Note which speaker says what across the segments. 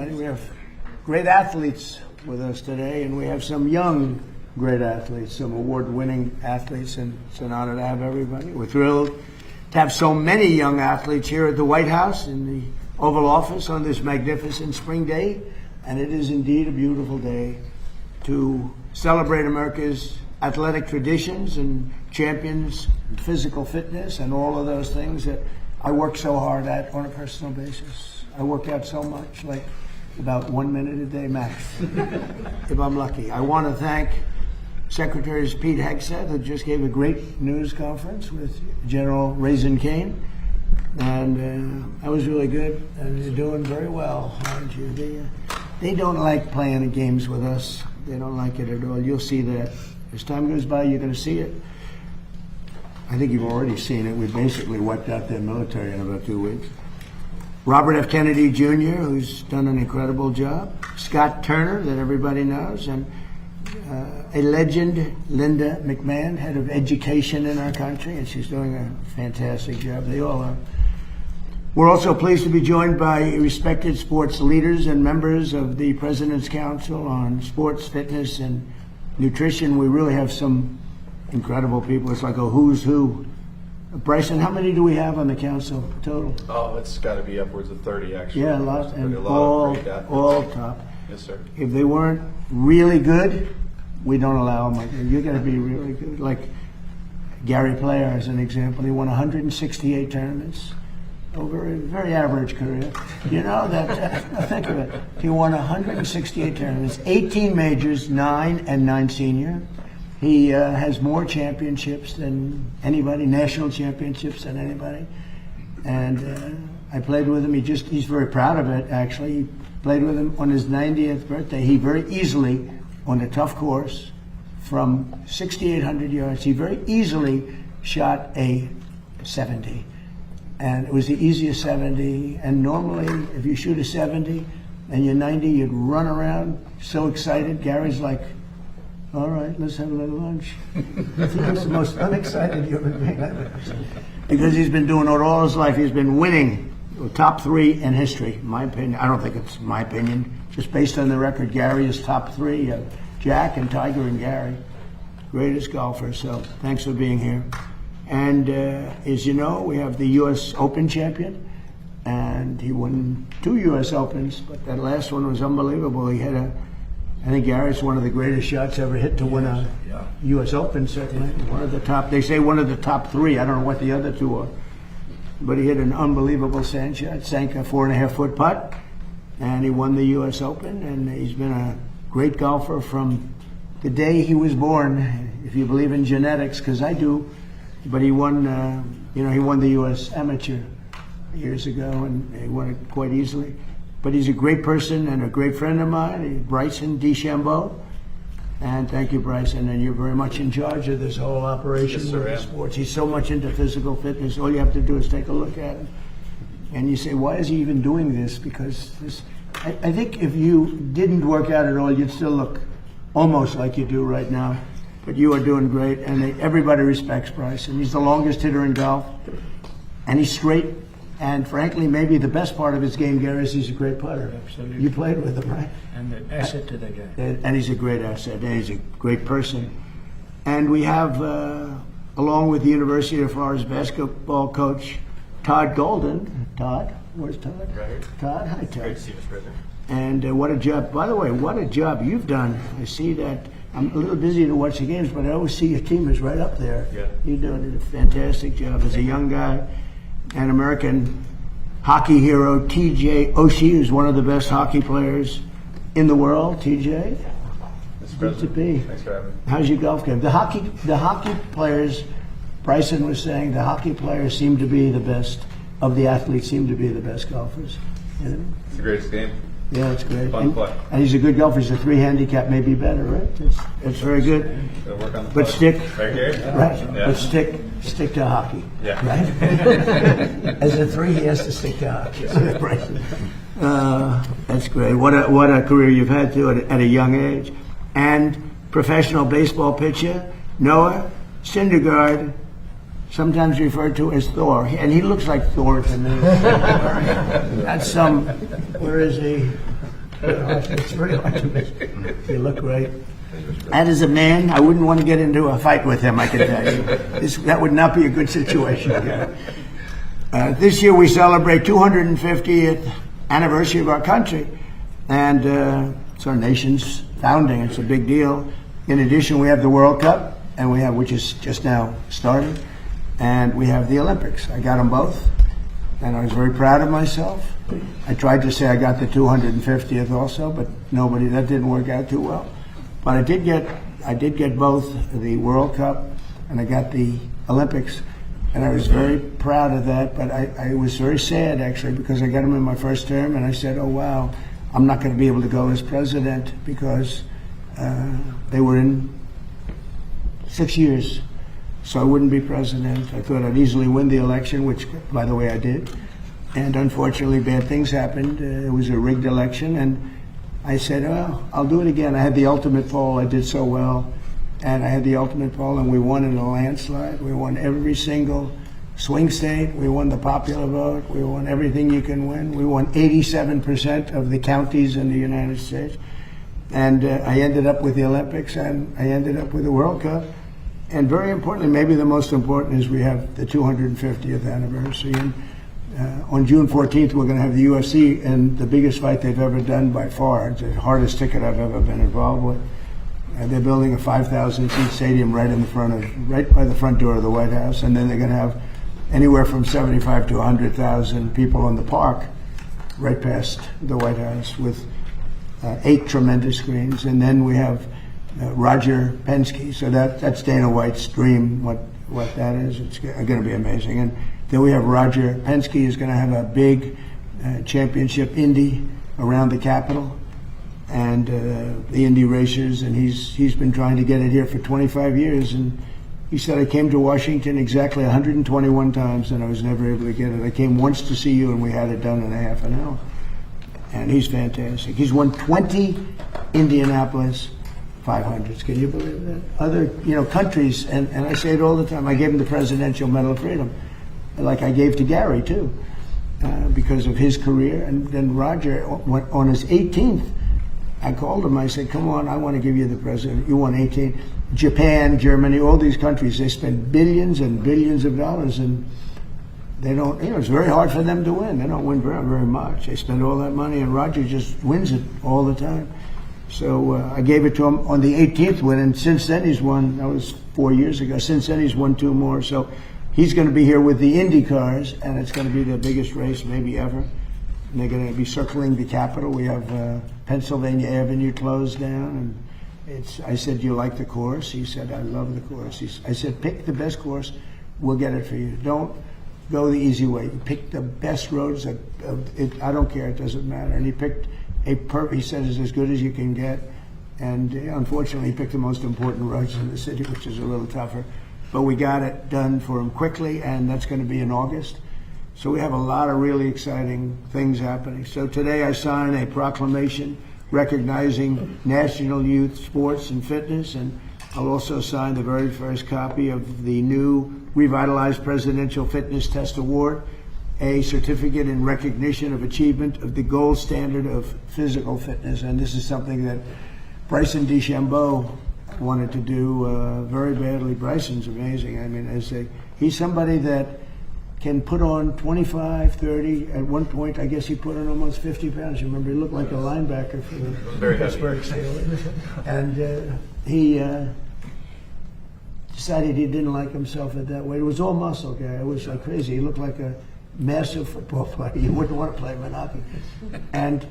Speaker 1: everybody. We have great athletes with us today, and we have some young great athletes, some award-winning athletes, and it's an honor to have everybody. We're thrilled to have so many young athletes here at the White House in the Oval Office on this magnificent spring day, and it is indeed a beautiful day to celebrate America's athletic traditions and champions physical fitness and all of those things that I work so hard at on a personal basis. I work out so much, like about 1 minute a day max, if I'm lucky. I want to thank Secretaries Pete Hegseth, who just gave a great news conference with General Raisin Kane, and that was really good, and you're doing very well, aren't you? They don't like playing games with us. They don't like it at all. You'll see that. As time goes by, you're going to see it. I think you've already seen it. We basically wiped out their military in about 2 weeks. Robert F. Kennedy Jr., who's done an incredible job. Scott Turner, that everybody knows. And a legend, Linda McMahon, head of education in our country, and she's doing a fantastic job. They all are. We're also pleased to be joined by respected sports leaders and members of the President's Council on Sports, Fitness, and Nutrition. We really have some incredible people. It's like a who's who. Bryson, how many do we have on the council total?
Speaker 2: Oh, it's got to be upwards of 30, actually.
Speaker 1: Yeah, a lot, and
Speaker 2: all
Speaker 1: top.
Speaker 2: Yes, sir.
Speaker 1: If they weren't really good, we don't allow them. You're going to be really good. Like Gary Player, as an example, he won 168 tournaments over a very average career. You know that? Think of it. He won 168 tournaments, 18 majors, 9 senior. He has more championships than anybody, national championships than anybody. And I played with him. He's very proud of it, actually. He played with him on his 90th birthday. He very easily, on a tough course, from 6,800 yards, he very easily shot a 70. And it was the easiest 70. And normally, if you shoot a 70 and you're 90, you'd run around so excited. Gary's like, all right, let's have a little lunch. I think he's the most unexcited human being I've ever seen. Because he's been doing it all his life. He's been winning top 3 in history, in my opinion. I don't think it's my opinion. Just based on the record, Gary is top 3. Jack and Tiger and Gary, greatest golfers. So thanks for being here. And as you know, we have the U.S. Open champion. And he won 2 U.S. Opens, but that last one was unbelievable. He had I think Gary's one of the greatest shots ever hit to win a U.S. Open, certainly. One of the top, they say one of the top 3. I don't know what the other 2 are. But he hit an unbelievable sand shot, sank a 4.5-foot putt, and he won the U.S. Open. And he's been a great golfer from the day he was born, if you believe in genetics, because I do. But he won, he won the U.S. Amateur years ago, and he won it quite easily. But he's a great person and a great friend of mine, Bryson DeChambeau. And thank you, Bryson. And you're very much in charge of this whole operation with the sports. He's so much into physical fitness. All you have to do is take a look at him. And you say, why is he even doing this? Because I think if you didn't work out at all, you'd still look almost like you do right now. But you are doing great. And everybody respects Bryson. He's the longest hitter in golf. And he's straight. And frankly, maybe the best part of his game, Gary, is he's a great putter.
Speaker 3: Absolutely.
Speaker 1: You played with him, right?
Speaker 3: And an asset to the game.
Speaker 1: And he's a great asset, and he's a great person. And we have, along with the University of Florida's basketball coach, Todd Golden. Todd, where's Todd?
Speaker 2: Right here.
Speaker 1: Todd, hi, Todd.
Speaker 2: Great to see you, Mr. President.
Speaker 1: And what a job, by the way, what a job you've done. I see that. I'm a little busy to watch the games, but I always see your team is right up there.
Speaker 2: Yeah.
Speaker 1: You're doing a fantastic job as a young guy. An American hockey hero, T.J. Oshie, who's one of the best hockey players in the world. T.J., good to be.
Speaker 2: Thanks for having me.
Speaker 1: How's your golf game? The hockey players, Bryson was saying, the hockey players seem to be the best, of the athletes seem to be the best golfers. You know?
Speaker 2: It's the greatest game.
Speaker 1: Yeah, it's great.
Speaker 2: Fun play.
Speaker 1: And he's a good golfer. He's a 3 handicap, maybe better, right? It's very good.
Speaker 2: Gotta work on the
Speaker 1: But
Speaker 2: putt.
Speaker 1: stick,
Speaker 2: right here.
Speaker 1: right?
Speaker 2: Yeah.
Speaker 1: But stick to hockey.
Speaker 2: Yeah.
Speaker 1: Right? As a 3, he has to stick to hockey. Right. That's great. What a career you've had too at a young age. And professional baseball pitcher Noah Syndergaard, sometimes referred to as Thor, and he looks like Thor to me. That's where is he? It's very hard to miss. You look great. And as a man, I wouldn't want to get into a fight with him, I can tell you. That would not be a good situation, Gary. This year we celebrate 250th anniversary of our country. And it's our nation's founding. It's a big deal. In addition, we have the World Cup, and which is just now starting, and we have the Olympics. I got them both, and I was very proud of myself. I tried to say I got the 250th also, but that didn't work out too well. But I did get both the World Cup, and I got the Olympics, and I was very proud of that. But I was very sad, actually, because I got them in my first term, and I said, oh, wow, I'm not going to be able to go as president because they were in 6 years, so I wouldn't be president. I thought I'd easily win the election, which, by the way, I did. And unfortunately, bad things happened. It was a rigged election, and I said, well, I'll do it again. I had the ultimate poll. I did so well, and I had the ultimate poll, and we won in a landslide. We won every single swing state. We won the popular vote. We won everything you can win. We won 87% of the counties in the United States. And I ended up with the Olympics, and I ended up with the World Cup. And very importantly, maybe the most important, is we have the 250th anniversary. And on June 14th, we're going to have the UFC, and the biggest fight they've ever done by far. It's the hardest ticket I've ever been involved with. And they're building a 5,000-seat stadium right by the front door of the White House, and then they're going to have anywhere from 75 to 100,000 people in the park right past the White House with 8 tremendous screens. And then we have Roger Penske. So that's Dana White's dream, what that is. It's going to be amazing. And then we have Roger Penske is going to have a big championship Indy around the Capitol and the Indy racers. And he's been trying to get it here for 25 years. And he said, I came to Washington exactly 121 times, and I was never able to get it. I came once to see you, and we had it done in a half an hour. And he's fantastic. He's won 20 Indianapolis 500s. Can you believe that? Other countries, and I say it all the time, I gave him the Presidential Medal of Freedom, like I gave to Gary, too, because of his career. And then Roger, on his 18th, I called him. I said, come on, I want to give you the president. You won 18. Japan, Germany, all these countries, they spend billions and billions of dollars, and they don't, it's very hard for them to win. They don't win very, very much. They spend all that money, and Roger just wins it all the time. So I gave it to him on the 18th win, and since then he's won, that was 4 years ago, since then he's won 2 more. So he's going to be here with the Indy cars, and it's going to be the biggest race maybe ever. And they're going to be circling the Capitol. We have Pennsylvania Avenue closed down, and I said, do you like the course? He said, I love the course. I said, pick the best course, we'll get it for you. Don't go the easy way. Pick the best roads. I don't care, it doesn't matter. And he picked he said it's as good as you can get. And unfortunately, he picked the most important roads in the city, which is a little tougher. But we got it done for him quickly, and that's going to be in August. So we have a lot of really exciting things happening. So today I signed a proclamation recognizing National Youth Sports and Fitness, and I'll also sign the very first copy of the new revitalized Presidential Fitness Test Award, a certificate in recognition of achievement of the gold standard of physical fitness. And this is something that Bryson DeChambeau wanted to do very badly. Bryson's amazing. I mean, he's somebody that can put on 25, 30. At one point, I guess he put on almost 50 pounds. You remember, he looked like a linebacker for the Pittsburgh Steelers. And he decided he didn't like himself at that weight. It was all muscle, guy. It was like crazy. He looked like a massive football player. You wouldn't want to play Monopoly. And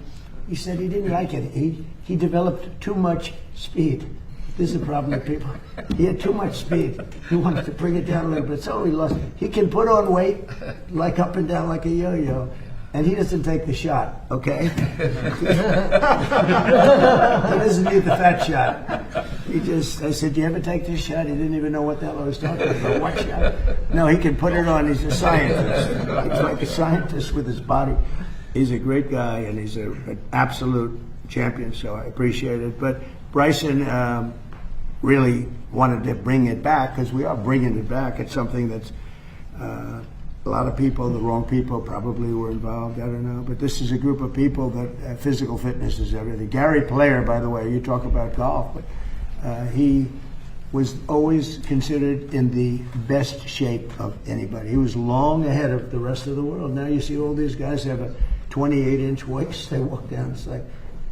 Speaker 1: he said he didn't like it. He developed too much speed. This is the problem with people. He had too much speed. He wanted to bring it down a little bit, so he lost. He can put on weight, like up and down like a yo-yo, and he doesn't take the shot, okay? He doesn't need the fat shot. I said, do you ever take this shot? He didn't even know what the hell I was talking about. What shot? No, he can put it on. He's a scientist. He's like a scientist with his body. He's a great guy, and he's an absolute champion, so I appreciate it. But Bryson really wanted to bring it back, because we are bringing it back. It's something that's a lot of people, the wrong people probably were involved, I don't know. But this is a group of people that physical fitness is everything. Gary Player, by the way, you talk about golf, but he was always considered in the best shape of anybody. He was long ahead of the rest of the world. Now you see all these guys have a 28-inch waist. They walk down, it's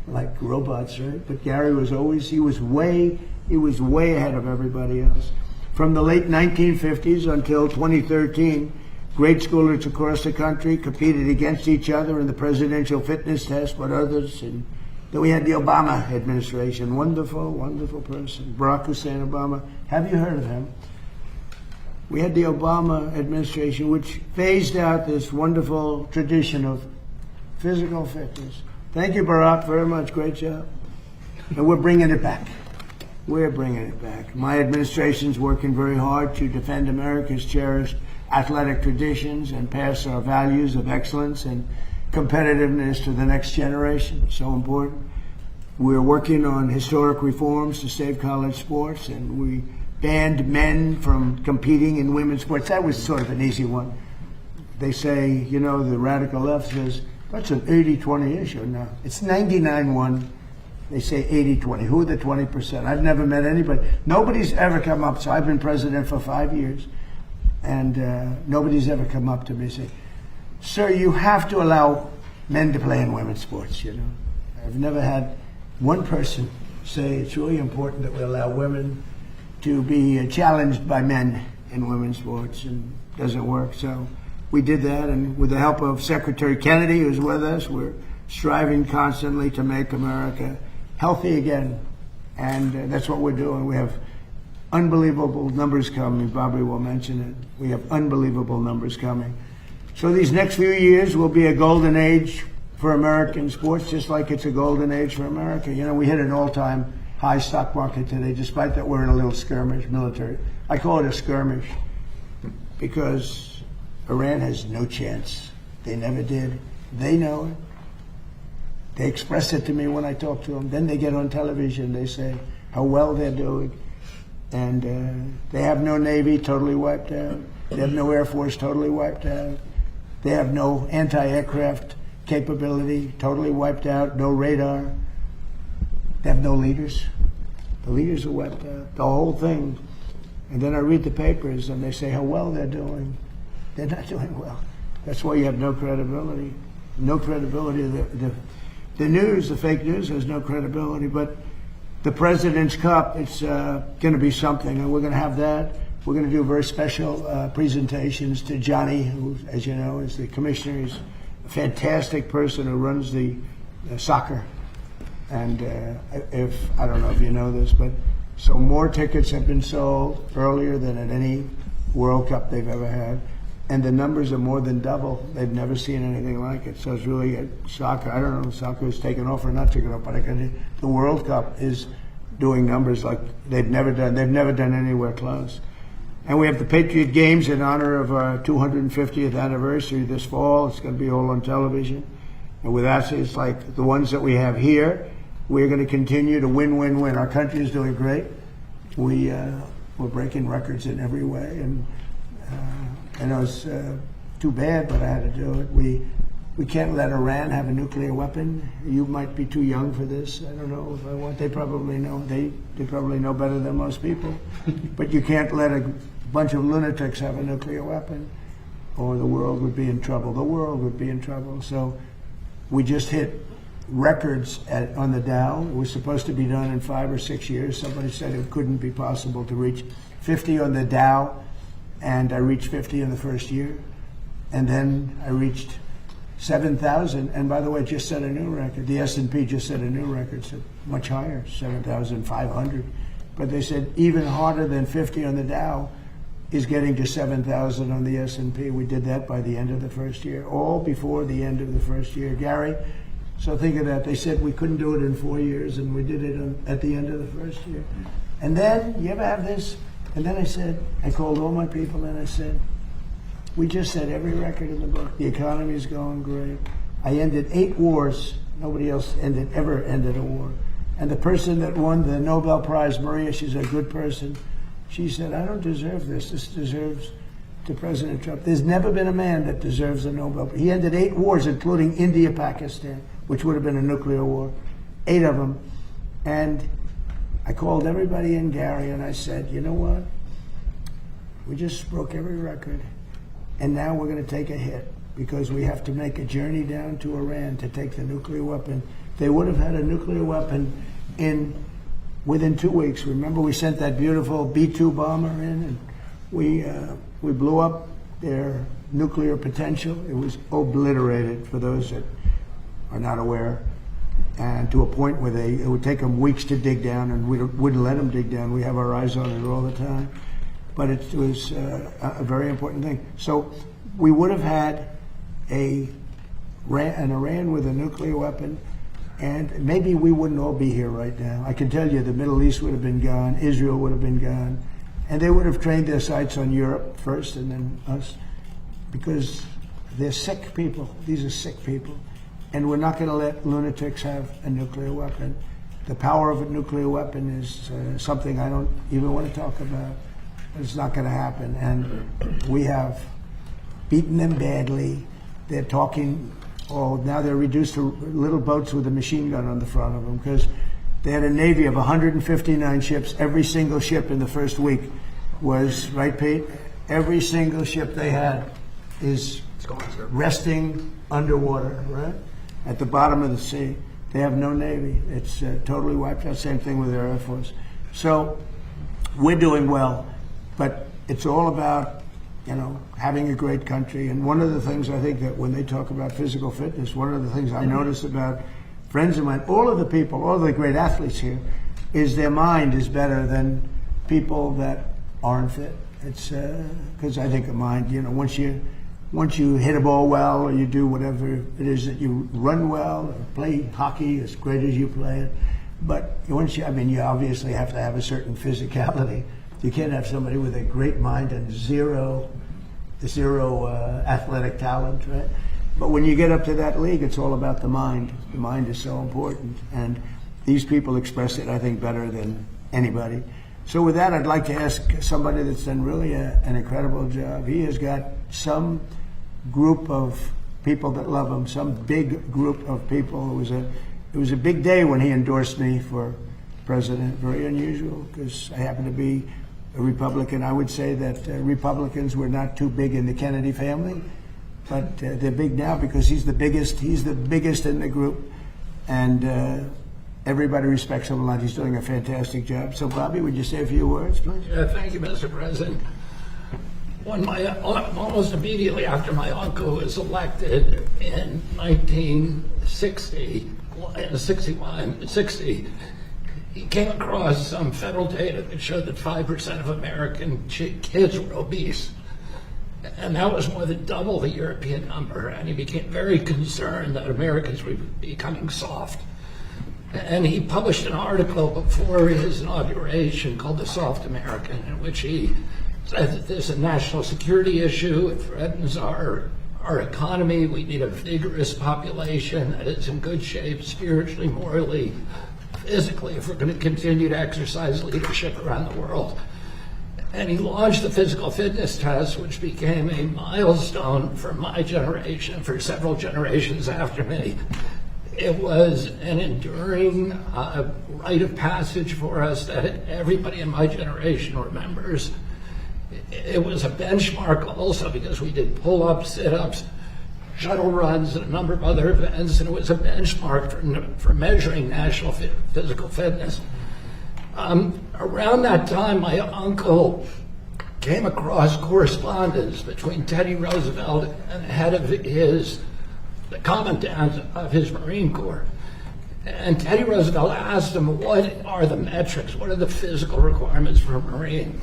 Speaker 1: like robots, right? But Gary was always, he was way ahead of everybody else. From the late 1950s until 2013, grade schoolers across the country competed against each other in the presidential fitness test with others. And then we had the Obama administration. Wonderful, wonderful person. Barack Hussein Obama. Have you heard of him? We had the Obama administration, which phased out this wonderful tradition of physical fitness. Thank you, Barack, very much. Great job. And we're bringing it back. We're bringing it back. My administration's working very hard to defend America's cherished athletic traditions and pass our values of excellence and competitiveness to the next generation. So important. We're working on historic reforms to save college sports, and we banned men from competing in women's sports. That was sort of an easy one. They say, you know, the radical left says, that's an 80-20 issue. No, it's 99-1. They say 80-20. Who are the 20%? I've never met anybody. Nobody's ever come up. So I've been president for 5 years. And nobody's ever come up to me and say, sir, you have to allow men to play in women's sports, you know. I've never had one person say it's really important that we allow women to be challenged by men in women's sports, and it doesn't work. So we did that, and with the help of Secretary Kennedy, who's with us, we're striving constantly to make America healthy again. And that's what we're doing. We have unbelievable numbers coming. Bobby will mention it. We have unbelievable numbers coming. So these next few years will be a golden age for American sports, just like it's a golden age for America. You know, we hit an all-time high stock market today, despite that we're in a little skirmish, military. I call it a skirmish because Iran has no chance. They never did. They know it. They express it to me when I talk to them. Then they get on television. They say how well they're doing. And they have no Navy, totally wiped out. They have no Air Force, totally wiped out. They have no anti-aircraft capability, totally wiped out. No radar. They have no leaders. The leaders are wiped out. The whole thing. And then I read the papers and they say how well they're doing. They're not doing well. That's why you have no credibility. No credibility. The news, the fake news, has no credibility. But the President's Cup, it's going to be something, and we're going to have that. We're going to do very special presentations to Johnny, who, as you know, is the commissioner. He's a fantastic person who runs the soccer. And I don't know if you know this, but so more tickets have been sold earlier than at any World Cup they've ever had. And the numbers are more than double. They've never seen anything like it. So it's really soccer. I don't know if soccer is taken off or not taken off, but the World Cup is doing numbers like they've never done. They've never done anywhere close. And we have the Patriot Games in honor of our 250th anniversary this fall. It's going to be all on television. And with that, it's like the ones that we have here. We're going to continue to win. Our country is doing great. We're breaking records in every way. And I know it's too bad, but I had to do it. We can't let Iran have a nuclear weapon. You might be too young for this. I don't know if I want. They probably know. They probably know better than most people. But you can't let a bunch of lunatics have a nuclear weapon, or the world would be in trouble. The world would be in trouble. So we just hit records on the Dow. It was supposed to be done in 5 or 6 years. Somebody said it couldn't be possible to reach 50 on the Dow. And I reached 50 in the first year. And then I reached 7,000. And by the way, just set a new record. The S&P just set a new record, so much higher, 7,500. But they said even harder than 50 on the Dow is getting to 7,000 on the S&P. We did that by the end of the first year, all before the end of the first year. Gary, so think of that. They said we couldn't do it in 4 years, and we did it at the end of the first year. And then, you ever have this? And then I called all my people and I said, we just set every record in the book. The economy is going great. I ended 8 wars. Nobody else ever ended a war. And the person that won the Nobel Prize, Maria, she's a good person. She said, I don't deserve this. This deserves to President Trump. There's never been a man that deserves a Nobel. He ended 8 wars, including India, Pakistan, which would have been a nuclear war, 8 of them. And I called everybody in, Gary, and I said, you know what? We just broke every record, and now we're going to take a hit because we have to make a journey down to Iran to take the nuclear weapon. They would have had a nuclear weapon within 2 weeks. Remember, we sent that beautiful B-2 bomber in, and we blew up their nuclear potential. It was obliterated, for those that are not aware, and to a point where it would take them weeks to dig down, and we wouldn't let them dig down. We have our eyes on it all the time. But it was a very important thing. So we would have had an Iran with a nuclear weapon, and maybe we wouldn't all be here right now. I can tell you the Middle East would have been gone, Israel would have been gone, and they would have trained their sights on Europe first and then us, because they're sick people. These are sick people. And we're not going to let lunatics have a nuclear weapon. The power of a nuclear weapon is something I don't even want to talk about. It's not going to happen. And we have beaten them badly. They're talking, now they're reduced to little boats with a machine gun on the front of them, because they had a Navy of 159 ships. Every single ship in the first week was, right, Pete? Every single ship they had is resting underwater, right? At the bottom of the sea. They have no Navy. It's totally wiped out. Same thing with their Air Force. So we're doing well, but it's all about, having a great country. And one of the things I think that when they talk about physical fitness, one of the things I notice about friends of mine, all of the people, all of the great athletes here, is their mind is better than people that aren't fit. It's because I think the mind, once you hit a ball well, or you do whatever it is that you run well, or play hockey as great as you play it, but you obviously have to have a certain physicality. You can't have somebody with a great mind and zero athletic talent, right? But when you get up to that league, it's all about the mind. The mind is so important, and these people express it, I think, better than anybody. So with that, I'd like to ask somebody that's done really an incredible job. He has got some group of people that love him, some big group of people. It was a big day when he endorsed me for president. Very unusual, because I happen to be a Republican. I would say that Republicans were not too big in the Kennedy family, but they're big now because he's the biggest in the group, and everybody respects him a lot. He's doing a fantastic job. So, Bobby, would you say a few words, please?
Speaker 3: Yeah, thank you, Mr. President. Almost immediately after my uncle was elected in 1960, he came across some federal data that showed that 5% of American kids were obese. And that was more than double the European number. And he became very concerned that Americans were becoming soft. And he published an article before his inauguration called The Soft American, in which he said that there's a national security issue. It threatens our economy. We need a vigorous population that is in good shape spiritually, morally, physically, if we're going to continue to exercise leadership around the world. And he launched the physical fitness test, which became a milestone for my generation, for several generations after me. It was an enduring rite of passage for us that everybody in my generation remembers. It was a benchmark also because we did pull-ups, sit-ups, shuttle runs, and a number of other events, and it was a benchmark for measuring national physical fitness. Around that time, my uncle came across correspondence between Teddy Roosevelt and the commandant of his Marine Corps. And Teddy Roosevelt asked him, what are the metrics? What are the physical requirements for a Marine?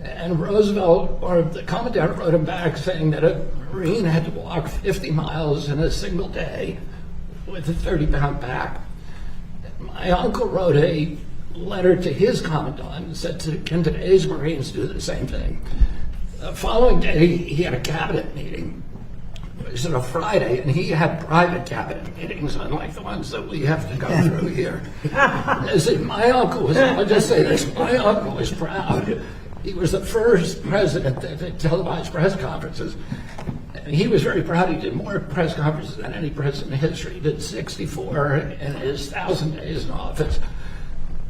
Speaker 3: And Roosevelt, or the commandant, wrote him back saying that a Marine had to walk 50 miles in a single day with a 30-pound pack. My uncle wrote a letter to his commandant and said, can today's Marines do the same thing? The following day, he had a cabinet meeting. It was on a Friday, and he had private cabinet meetings, unlike the ones that we have to go through here. My uncle was, I'll just say this, my uncle was proud. He was the first president that did televised press conferences. And he was very proud. He did more press conferences than any president in history. He did 64 in his 1,000 days in office.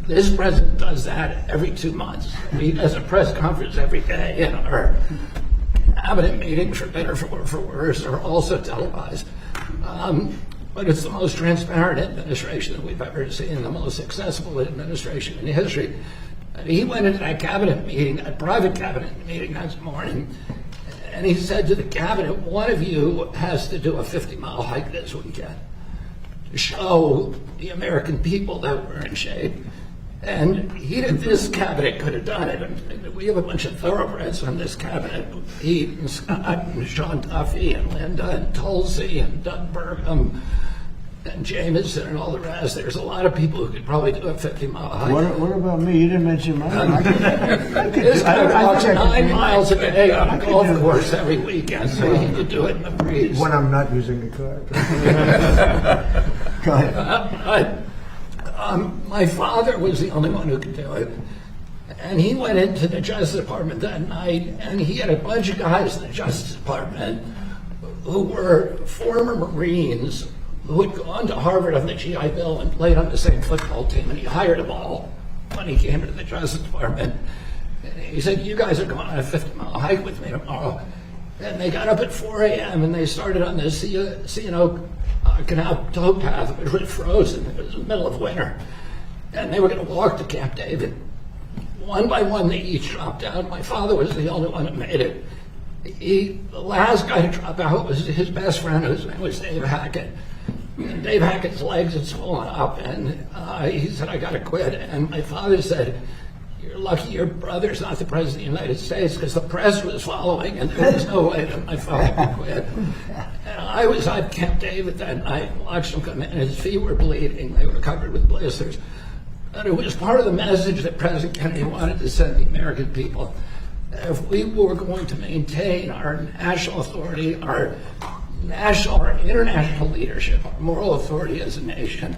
Speaker 3: This president does that every 2 months. He does a press conference every day, and our cabinet meetings, for better or for worse, are also televised. But it's the most transparent administration that we've ever seen, the most accessible administration in history. And he went into that cabinet meeting, that private cabinet meeting that morning, and he said to the cabinet, one of you has to do a 50-mile hike this weekend to show the American people that we're in shape. And this cabinet could have done it. And we have a bunch of thoroughbreds on this cabinet. He and Scott and Sean Duffy and Linda and Tulsi and Doug Burgum and Jameson and all the rest. There's a lot of people who could probably do a 50-mile hike.
Speaker 1: What about me? You didn't mention mine.
Speaker 3: This guy walks 9 miles a day on a golf course every weekend, so he could do it in the breeze.
Speaker 1: When I'm not using the car. Go ahead.
Speaker 3: My father was the only one who could do it. And he went into the Justice Department that night, and he had a bunch of guys in the Justice Department who were former Marines who had gone to Harvard on the GI Bill and played on the same football team, and he hired them all when he came to the Justice Department. And he said, you guys are going on a 50-mile hike with me tomorrow. And they got up at 4 a.m. and they started on the C&O Canal towpath, which was frozen. It was the middle of winter. And they were going to walk to Camp David. One by one, they each dropped out. My father was the only one that made it. The last guy to drop out was his best friend, whose name was Dave Hackett. And Dave Hackett's legs had swollen up, and he said, I got to quit. And my father said, you're lucky your brother's not the president of the United States, because the press was following, and there was no way that my father could quit. And I was at Camp David that night, watched him come in, and his feet were bleeding. They were covered with blisters. And it was part of the message that President Kennedy wanted to send the American people. If we were going to maintain our national authority, our national or international leadership, our moral authority as a nation,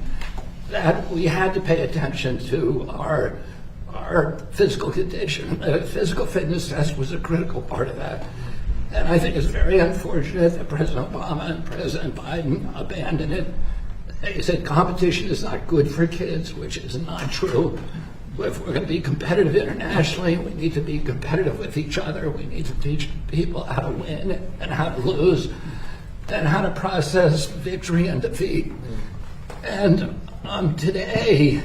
Speaker 3: that we had to pay attention to our physical condition. The physical fitness test was a critical part of that. And I think it's very unfortunate that President Obama and President Biden abandoned it. They said competition is not good for kids, which is not true. If we're going to be competitive internationally, we need to be competitive with each other. We need to teach people how to win and how to lose, and how to process victory and defeat. And today,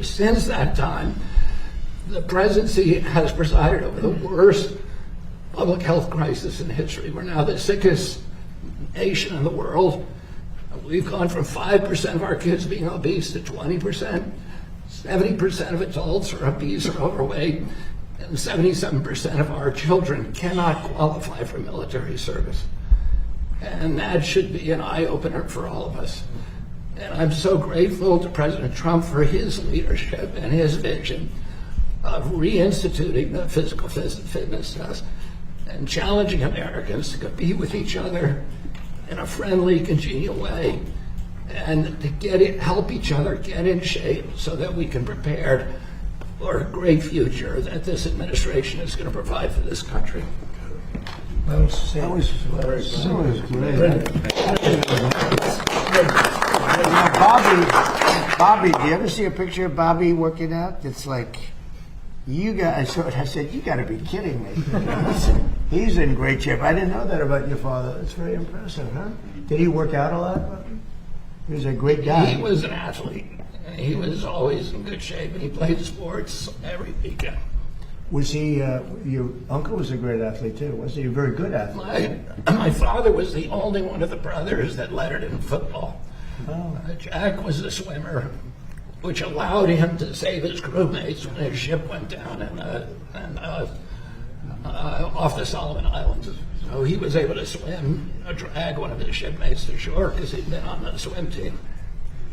Speaker 3: since that time, the presidency has presided over the worst public health crisis in history. We're now the sickest nation in the world. We've gone from 5% of our kids being obese to 20%. 70% of adults are obese or overweight, and 77% of our children cannot qualify for military service. And that should be an eye-opener for all of us. And I'm so grateful to President Trump for his leadership and his vision of reinstituting the physical fitness test and challenging Americans to compete with each other in a friendly, congenial way, and to help each other get in shape so that we can prepare for a great future that this administration is going to provide for this country.
Speaker 1: That was great. Bobby, do you ever see a picture of Bobby working out? It's like, I said, you got to be kidding me. He's in great shape. I didn't know that about your father. That's very impressive, huh? Did he work out a lot, Bobby? He was a great guy.
Speaker 3: He was an athlete. He was always in good shape, and he played sports every weekend.
Speaker 1: Was he, your uncle was a great athlete too, wasn't he? A very good athlete.
Speaker 3: My father was the only one of the brothers that lettered in football.
Speaker 1: Oh.
Speaker 3: Jack was a swimmer, which allowed him to save his crewmates when his ship went down off the Solomon Islands. So he was able to swim, drag one of his shipmates to shore because he'd been on the swim team.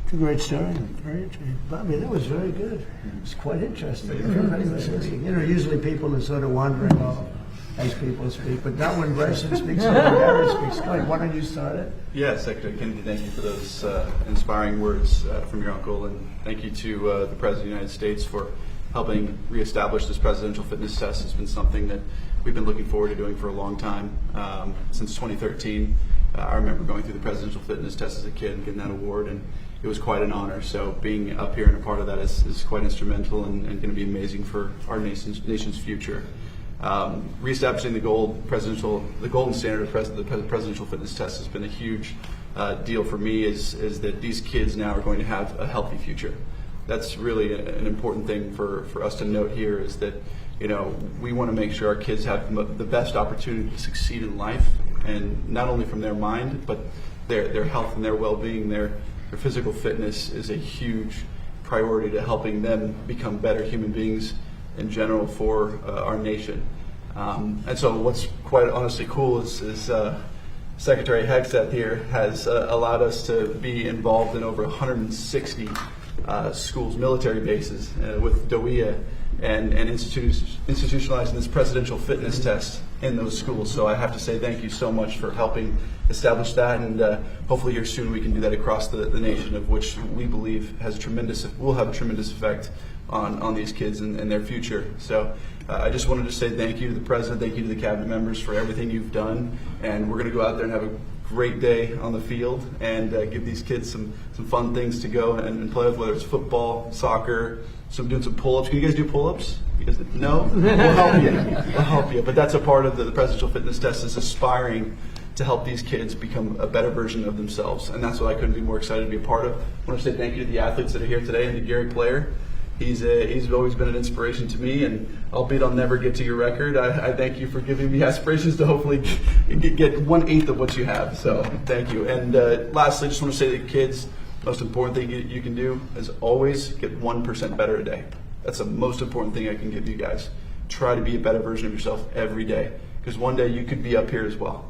Speaker 1: It's a great story. Very interesting. Bobby, that was very good. It's quite interesting. You know, usually people are sort of wandering off as people speak, but not when Bryson speaks or Gary speaks. Go ahead, why don't you start it?
Speaker 2: Yes, Secretary Kennedy, thank you for those inspiring words from your uncle, and thank you to the President of the United States for helping reestablish this presidential fitness test has been something that we've been looking forward to doing for a long time. Since 2013, I remember going through the presidential fitness test as a kid and getting that award, and it was quite an honor. So being up here and a part of that is quite instrumental and going to be amazing for our nation's future. Reestablishing the golden standard of the presidential fitness test has been a huge deal for me. Is that these kids now are going to have a healthy future. That's really an important thing for us to note here. Is that we want to make sure our kids have the best opportunity to succeed in life, and not only from their mind, but their health and their well-being. Their physical fitness is a huge priority to helping them become better human beings in general for our nation. And so what's quite honestly cool is Secretary Hegseth here has allowed us to be involved in over 160 schools, military bases with DOEA and institutionalizing this presidential fitness test in those schools. So I have to say thank you so much for helping establish that, and hopefully here soon we can do that across the nation, of which we believe will have a tremendous effect on these kids and their future. So I just wanted to say thank you to the President, thank you to the Cabinet members for everything you've done, and we're going to go out there and have a great day on the field and give these kids some fun things to go and play with, whether it's football, soccer, doing some pull-ups. Can you guys do pull-ups? No? We'll help you. We'll help you. But that's a part of the presidential fitness test, is aspiring to help these kids become a better version of themselves. And that's what I couldn't be more excited to be a part of. I want to say thank you to the athletes that are here today, and to Gary Player. He's always been an inspiration to me, and albeit I'll never get to your record, I thank you for giving me aspirations to hopefully get 1/8 of what you have. So thank you. And lastly, just want to say to the kids, most important thing you can do is always get 1% better a day. That's the most important thing I can give you guys. Try to be a better version of yourself every day, because one day you could be up here as well.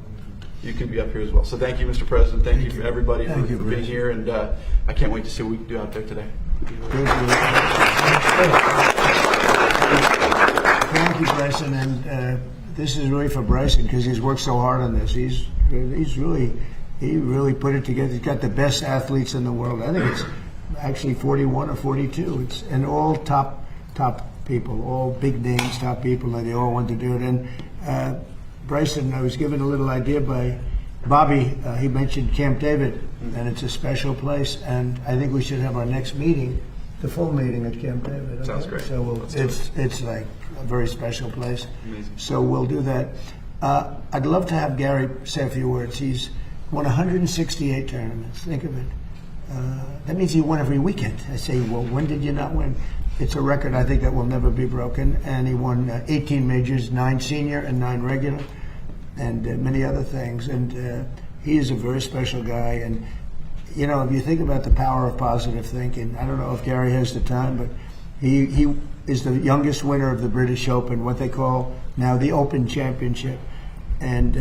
Speaker 2: You could be up here as well. So thank you, Mr. President. Thank you for everybody for being here, and I can't wait to see what we can do out there today.
Speaker 1: Thank you, Bryson. And this is really for Bryson, because he's worked so hard on this. He really put it together. He's got the best athletes in the world. I think it's actually 41 or 42. And all top people, all big names, top people, and they all want to do it. And Bryson, I was given a little idea by Bobby. He mentioned Camp David, and it's a special place. And I think we should have our next meeting, the full meeting at Camp David. Okay?
Speaker 2: Sounds great.
Speaker 1: So it's like a very special place.
Speaker 2: Amazing.
Speaker 1: So we'll do that. I'd love to have Gary say a few words. He's won 168 tournaments. Think of it. That means he won every weekend. I say, well, when did you not win? It's a record I think that will never be broken. And he won 18 majors, 9 senior and 9 regular, and many other things. And he is a very special guy. And, if you think about the power of positive thinking, I don't know if Gary has the time, but he is the youngest winner of the British Open, what they call now the Open Championship. And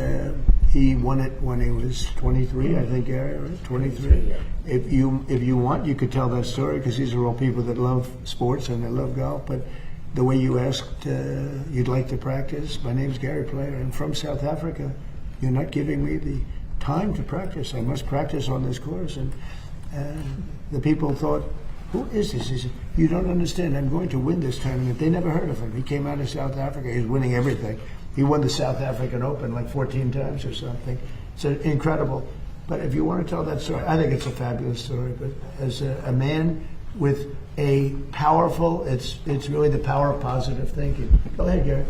Speaker 1: he won it when he was 23, I think, Gary, right? 23. If you want, you could tell that story, because these are all people that love sports and they love golf. But the way you asked, you'd like to practice. My name's Gary Player. I'm from South Africa. You're not giving me the time to practice. I must practice on this course. And the people thought, who is this? He said, you don't understand. I'm going to win this tournament. They never heard of him. He came out of South Africa. He was winning everything. He won the South African Open like 14 times or something. It's incredible. But if you want to tell that story, I think it's a fabulous story. But as a man with a powerful, it's really the power of positive thinking. Go ahead, Gary.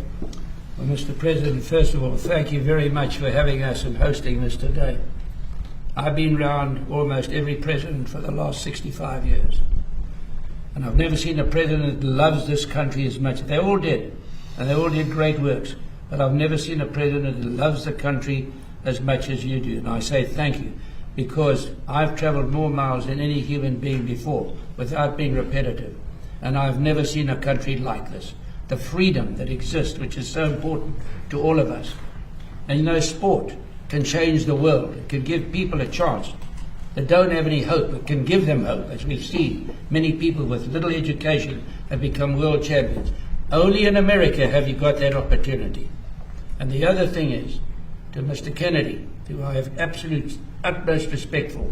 Speaker 4: Well, Mr. President, first of all, thank you very much for having us and hosting this today. I've been around almost every president for the last 65 years. And I've never seen a president that loves this country as much. They all did, and they all did great works. But I've never seen a president that loves the country as much as you do. And I say thank you, because I've traveled more miles than any human being before without being repetitive. And I've never seen a country like this. The freedom that exists, which is so important to all of us. And sport can change the world. It can give people a chance that don't have any hope. It can give them hope, as we've seen. Many people with little education have become world champions. Only in America have you got that opportunity. And the other thing is, to Mr. Kennedy, who I have absolute utmost respect for.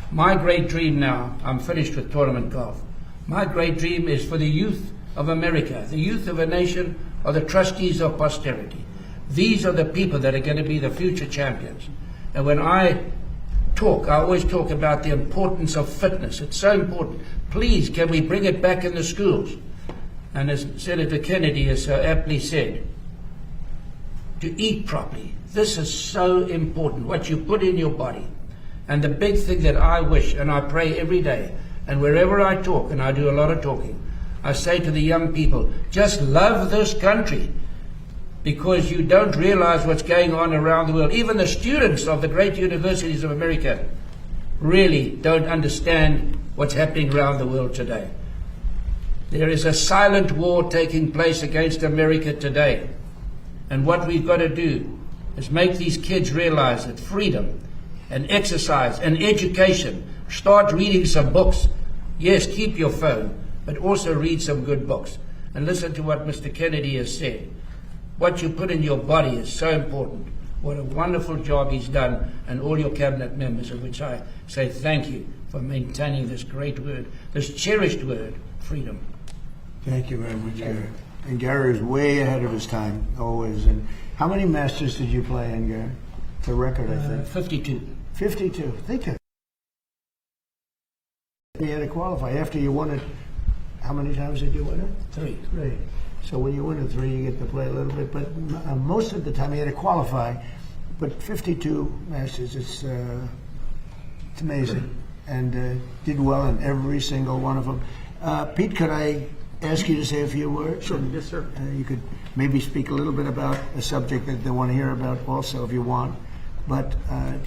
Speaker 4: My great dream now, I'm finished with tournament golf. My great dream is for the youth of America. The youth of a nation are the trustees of posterity. These are the people that are going to be the future champions. And when I talk, I always talk about the importance of fitness. It's so important. Please, can we bring it back in the schools? And as Senator Kennedy has so aptly said, to eat properly. This is so important, what you put in your body. And the big thing that I wish, and I pray every day, and wherever I talk, and I do a lot of talking, I say to the young people, just love this country, because you don't realize what's going on around the world. Even the students of the great universities of America really don't understand what's happening around the world today. There is a silent war taking place against America today. And what we've got to do is make these kids realize that freedom and exercise and education, start reading some books. Yes, keep your phone, but also read some good books. And listen to what Mr. Kennedy has said. What you put in your body is so important. What a wonderful job he's done, and all your cabinet members, of which I say thank you for maintaining this great word, this cherished word, freedom.
Speaker 1: Thank you very much, Gary. And Gary is way ahead of his time, always. And how many Masters did you play in, Gary? The record, I think.
Speaker 4: 52.
Speaker 1: 52. Think of it. You had to qualify. After you won it, how many times did you win it?
Speaker 4: 3.
Speaker 1: 3. So when you win it 3, you get to play a little bit. But most of the time, you had to qualify. But 52 Masters, it's amazing. And did well in every single one of them. Pete, could I ask you to say a few words?
Speaker 5: Sure. Yes, sir.
Speaker 1: You could maybe speak a little bit about a subject that they want to hear about also, if you want. But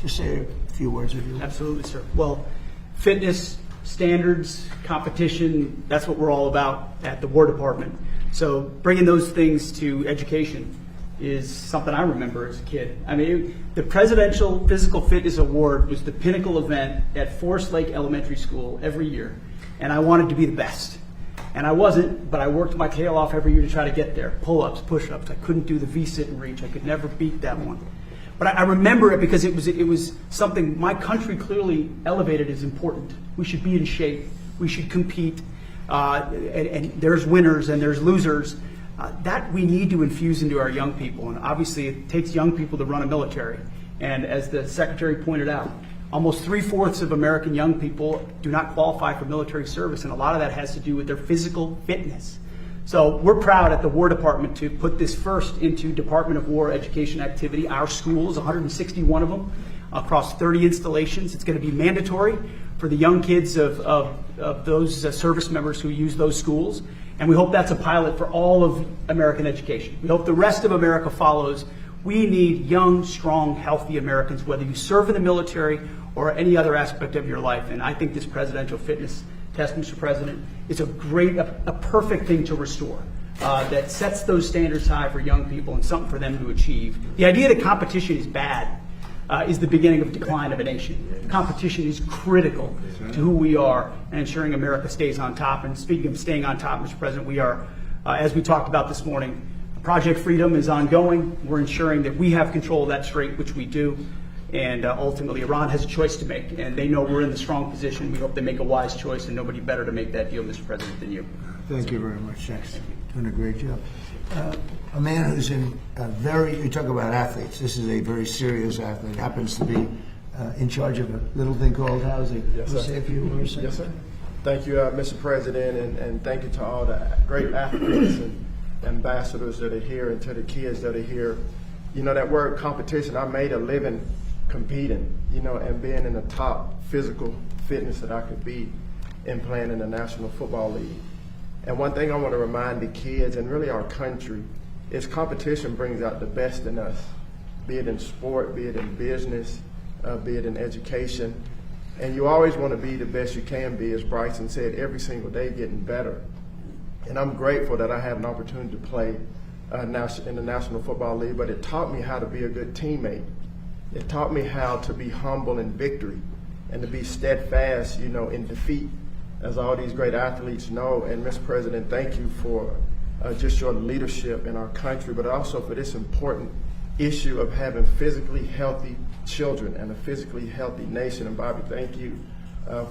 Speaker 1: just say a few words if you want.
Speaker 5: Absolutely, sir. Well, fitness, standards, competition, that's what we're all about at the War Department. So bringing those things to education is something I remember as a kid. I mean, the Presidential Physical Fitness Award was the pinnacle event at Forest Lake Elementary School every year. And I wanted to be the best. And I wasn't, but I worked my tail off every year to try to get there. Pull-ups, push-ups. I couldn't do the V-sit and reach. I could never beat that one. But I remember it because it was something my country clearly elevated as important. We should be in shape. We should compete. And there's winners and there's losers. That we need to infuse into our young people. And obviously it takes young people to run a military. And as the Secretary pointed out, almost 3/4 of American young people do not qualify for military service, and a lot of that has to do with their physical fitness. So we're proud at the War Department to put this first into Department of War education activity. Our schools, 161 of them, across 30 installations. It's going to be mandatory for the young kids of those service members who use those schools, and we hope that's a pilot for all of American education. We hope the rest of America follows. We need young, strong, healthy Americans, whether you serve in the military or any other aspect of your life. And I think this presidential fitness test, Mr. President, is a perfect thing to restore that sets those standards high for young people and something for them to achieve. The idea that competition is bad is the beginning of decline of a nation. Competition is critical to who we are and ensuring America stays on top. And speaking of staying on top, Mr. President, we are, as we talked about this morning, Project Freedom is ongoing. We're ensuring that we have control of that strait, which we do. And ultimately, Iran has a choice to make, and they know we're in the strong position. We hope they make a wise choice, and nobody better to make that deal, Mr. President, than you.
Speaker 1: Thank you very much. Thanks. Doing a great job. A man who's in you talk about athletes. This is a very serious athlete. Happens to be in charge of a little thing called housing.
Speaker 6: Yes, sir.
Speaker 1: Say a few words.
Speaker 6: Yes, sir. Thank you, Mr. President, and thank you to all the great athletes and ambassadors that are here and to the kids that are here. You know, that word competition, I made a living competing, you know, and being in the top physical fitness that I could be in playing in the National Football League. And one thing I want to remind the kids and really our country is competition brings out the best in us, be it in sport, be it in business, be it in education. And you always want to be the best you can be, as Bryson said, every single day getting better. And I'm grateful that I had an opportunity to play in the National Football League, but it taught me how to be a good teammate. It taught me how to be humble in victory and to be steadfast, you know, in defeat, as all these great athletes know. And Mr. President, thank you for just your leadership in our country, but also for this important issue of having physically healthy children and a physically healthy nation. And Bobby, thank you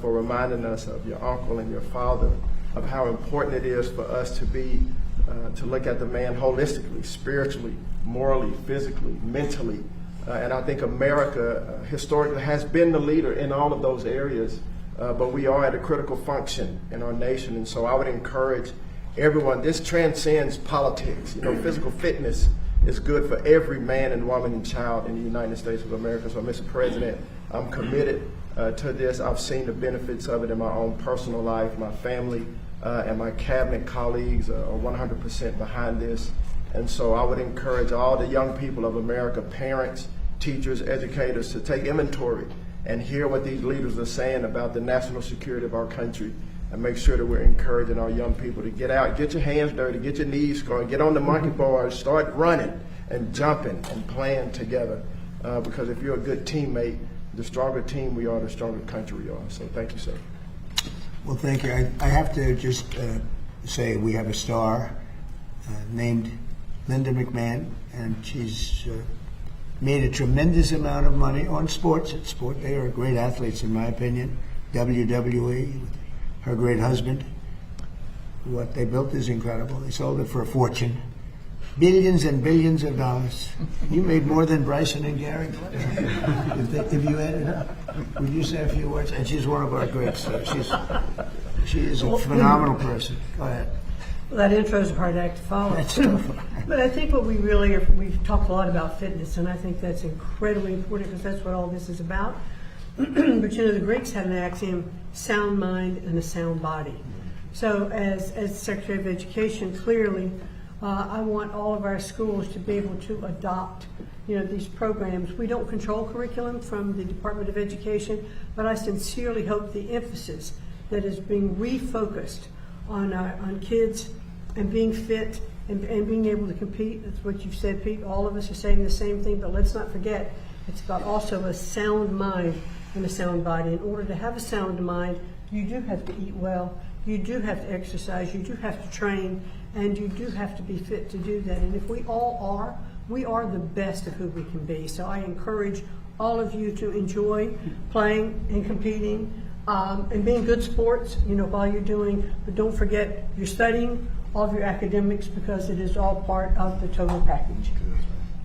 Speaker 6: for reminding us of your uncle and your father of how important it is for us to look at the man holistically, spiritually, morally, physically, mentally. And I think America historically has been the leader in all of those areas, but we are at a critical function in our nation. And so I would encourage everyone, this transcends politics. Physical fitness is good for every man and woman and child in the United States of America. So, Mr. President, I'm committed to this. I've seen the benefits of it in my own personal life. My family and my cabinet colleagues are 100% behind this. And so I would encourage all the young people of America, parents, teachers, educators, to take inventory and hear what these leaders are saying about the national security of our country, and make sure that we're encouraging our young people to get out, get your hands dirty, get your knees going, get on the monkey bars, start running and jumping and playing together. Because if you're a good teammate, the stronger team we are, the stronger country we are. So thank you, sir.
Speaker 1: Well, thank you. I have to just say we have a star named Linda McMahon, and she's made a tremendous amount of money on sports. At sport, they are great athletes, in my opinion. WWE, her great husband. What they built is incredible. They sold it for a fortune. Billions and billions of dollars. You made more than Bryson and Gary. If you add it up, would you say a few words? And she's one of our greats. She is a phenomenal person. Go ahead.
Speaker 7: Well, that intro is a hard act to follow.
Speaker 1: That's tough.
Speaker 7: But I think what we've talked a lot about fitness, and I think that's incredibly important because that's what all this is about. But the Greeks had an axiom: sound mind and a sound body. So as Secretary of Education, clearly, I want all of our schools to be able to adopt these programs. We don't control curriculum from the Department of Education, but I sincerely hope the emphasis that is being refocused on kids and being fit and being able to compete. That's what you've said, Pete. All of us are saying the same thing, but let's not forget, it's about also a sound mind and a sound body. In order to have a sound mind, you do have to eat well, you do have to exercise, you do have to train, and you do have to be fit to do that. And if we all are, we are the best of who we can be. So I encourage all of you to enjoy playing and competing and being good sports, while you're doing, but don't forget you're studying all of your academics because it is all part of the total package.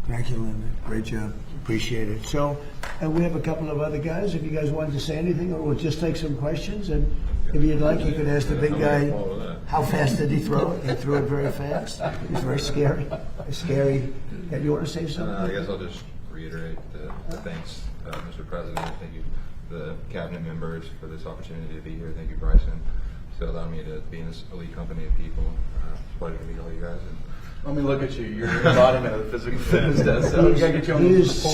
Speaker 1: Thank you, Linda. Great job. Appreciate it. So we have a couple of other guys. If you guys wanted to say anything, or we'll just take some questions. And if you'd like, you could ask the big guy, how fast did he throw it? He threw it very fast. It was very scary. Scary. You want to say something?
Speaker 8: I guess I'll just reiterate the thanks, Mr. President. Thank you, the cabinet members, for this opportunity to be here. Thank you, Bryson, to allow me to be in this elite company of people. It's a pleasure to meet all you guys. And
Speaker 2: Let me look at you. You're the embodiment of the physical fitness test. So we got to get you on
Speaker 1: He
Speaker 2: the
Speaker 1: is
Speaker 2: pull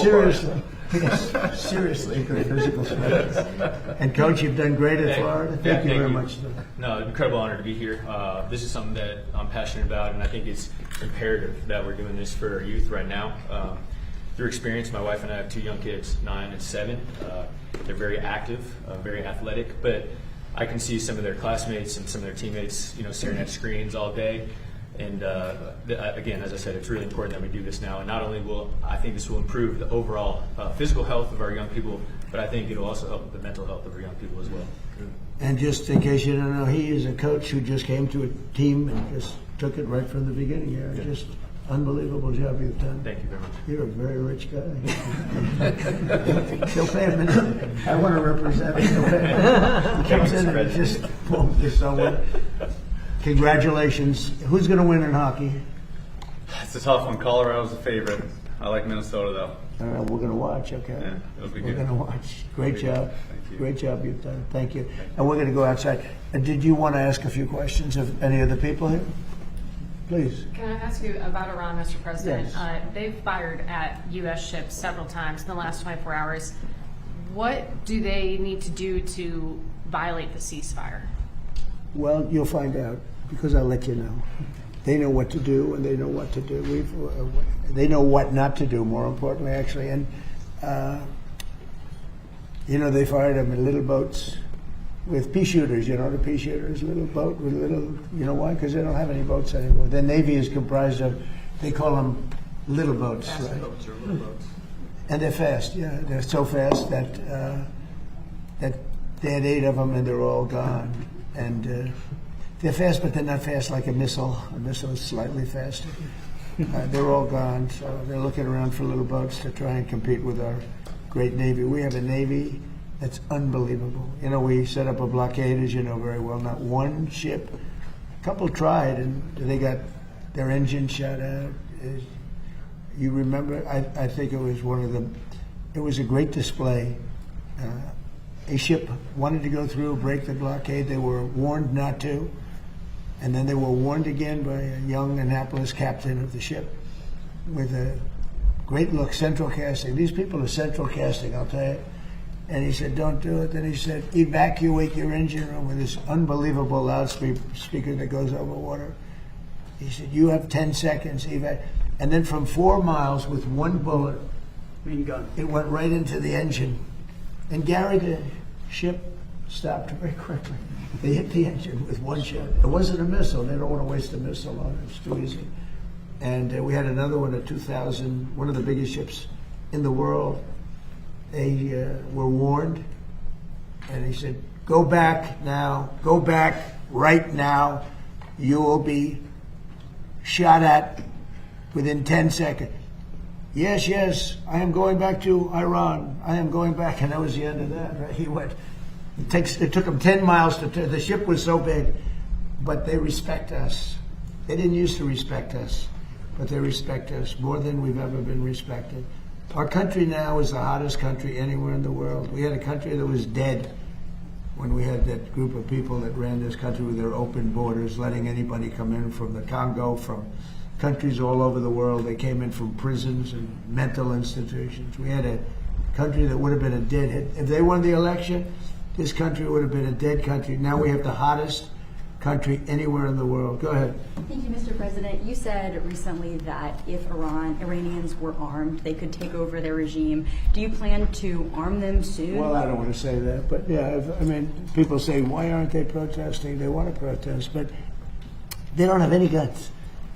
Speaker 1: seriously good physical fitness. And Coach, you've done great at Florida. Thank you very much.
Speaker 9: No, incredible honor to be here. This is something that I'm passionate about, and I think it's imperative that we're doing this for our youth right now. Through experience, my wife and I have two young kids, 9 and 7. They're very active, very athletic, but I can see some of their classmates and some of their teammates, staring at screens all day. And again, as I said, it's really important that we do this now. And not only I think this will improve the overall physical health of our young people, but I think it'll also help the mental health of our young people as well.
Speaker 1: And just in case you don't know, he is a coach who just came to a team and just took it right from the beginning here.
Speaker 9: Good.
Speaker 1: Just unbelievable job you've done.
Speaker 9: Thank you very much.
Speaker 1: You're a very rich guy. He'll pay a minute. I want to represent him. He'll pay a minute. He comes in and just boom, this someone. Congratulations. Who's going to win in hockey?
Speaker 10: It's a tough one. Colorado's the favorite. I like Minnesota, though.
Speaker 1: All right, we're going to watch, okay?
Speaker 10: Yeah, it'll be
Speaker 1: We're
Speaker 10: good.
Speaker 1: going to watch. Great job.
Speaker 10: Thank you.
Speaker 1: Great job you've done. Thank you. And we're going to go outside. Did you want to ask a few questions of any of the people here? Please.
Speaker 11: Can I ask you about Iran, Mr. President?
Speaker 1: Yes.
Speaker 11: They've fired at U.S. ships several times in the last 24 hours. What do they need to do to violate the ceasefire?
Speaker 1: Well, you'll find out because I'll let you know. They know what to do and they know what to do. They know what not to do, more importantly, actually. And, they fired them in little boats with pea shooters, the pea shooters, little boat with little, why? Because they don't have any boats anymore. The Navy is comprised of, they call them little boats,
Speaker 11: Fast
Speaker 1: right?
Speaker 11: boats.
Speaker 2: Little boats.
Speaker 1: And they're fast, yeah. They're so fast that they had 8 of them and they're all gone. And They're fast, but they're not fast like a missile. A missile is slightly faster. They're all gone, so they're looking around for little boats to try and compete with our great Navy. We have a Navy that's unbelievable. You know, we set up a blockade, as you know very well. Not one ship. A couple tried, and they got their engine shut out. You remember? I think it was it was a great display. A ship wanted to go through, break the blockade. They were warned not to. And then they were warned again by a young Annapolis captain of the ship with a great look, central casting. These people are central casting, I'll tell you. And he said, don't do it. Then he said, evacuate your engine room with this unbelievable loudspeaker that goes over water. He said, you have 10 seconds. And then from 4 miles with one bullet, it went right into the engine. And Gary, the ship stopped very quickly. They hit the engine with one shot. It wasn't a missile. They don't want to waste a missile on it. It's too easy. And we had another one at 2000, one of the biggest ships in the world. They were warned. And he said, go back now. Go back right now. You will be shot at within 10 seconds. Yes, yes, I am going back to Iran. I am going back. And that was the end of that. Right? He went. It took them 10 miles to turn. The ship was so big, but they respect us. They didn't used to respect us, but they respect us more than we've ever been respected. Our country now is the hottest country anywhere in the world. We had a country that was dead when we had that group of people that ran this country with their open borders, letting anybody come in from the Congo, from countries all over the world. They came in from prisons and mental institutions. We had a country that would have been a dead. If they won the election, this country would have been a dead country. Now we have the hottest country anywhere in the world. Go ahead.
Speaker 12: Thank you, Mr. President. You said recently that if Iranians were armed, they could take over their regime. Do you plan to arm them soon?
Speaker 1: Well, I don't want to say that, but yeah, I mean, people say, why aren't they protesting? They want to protest, but they don't have any guns.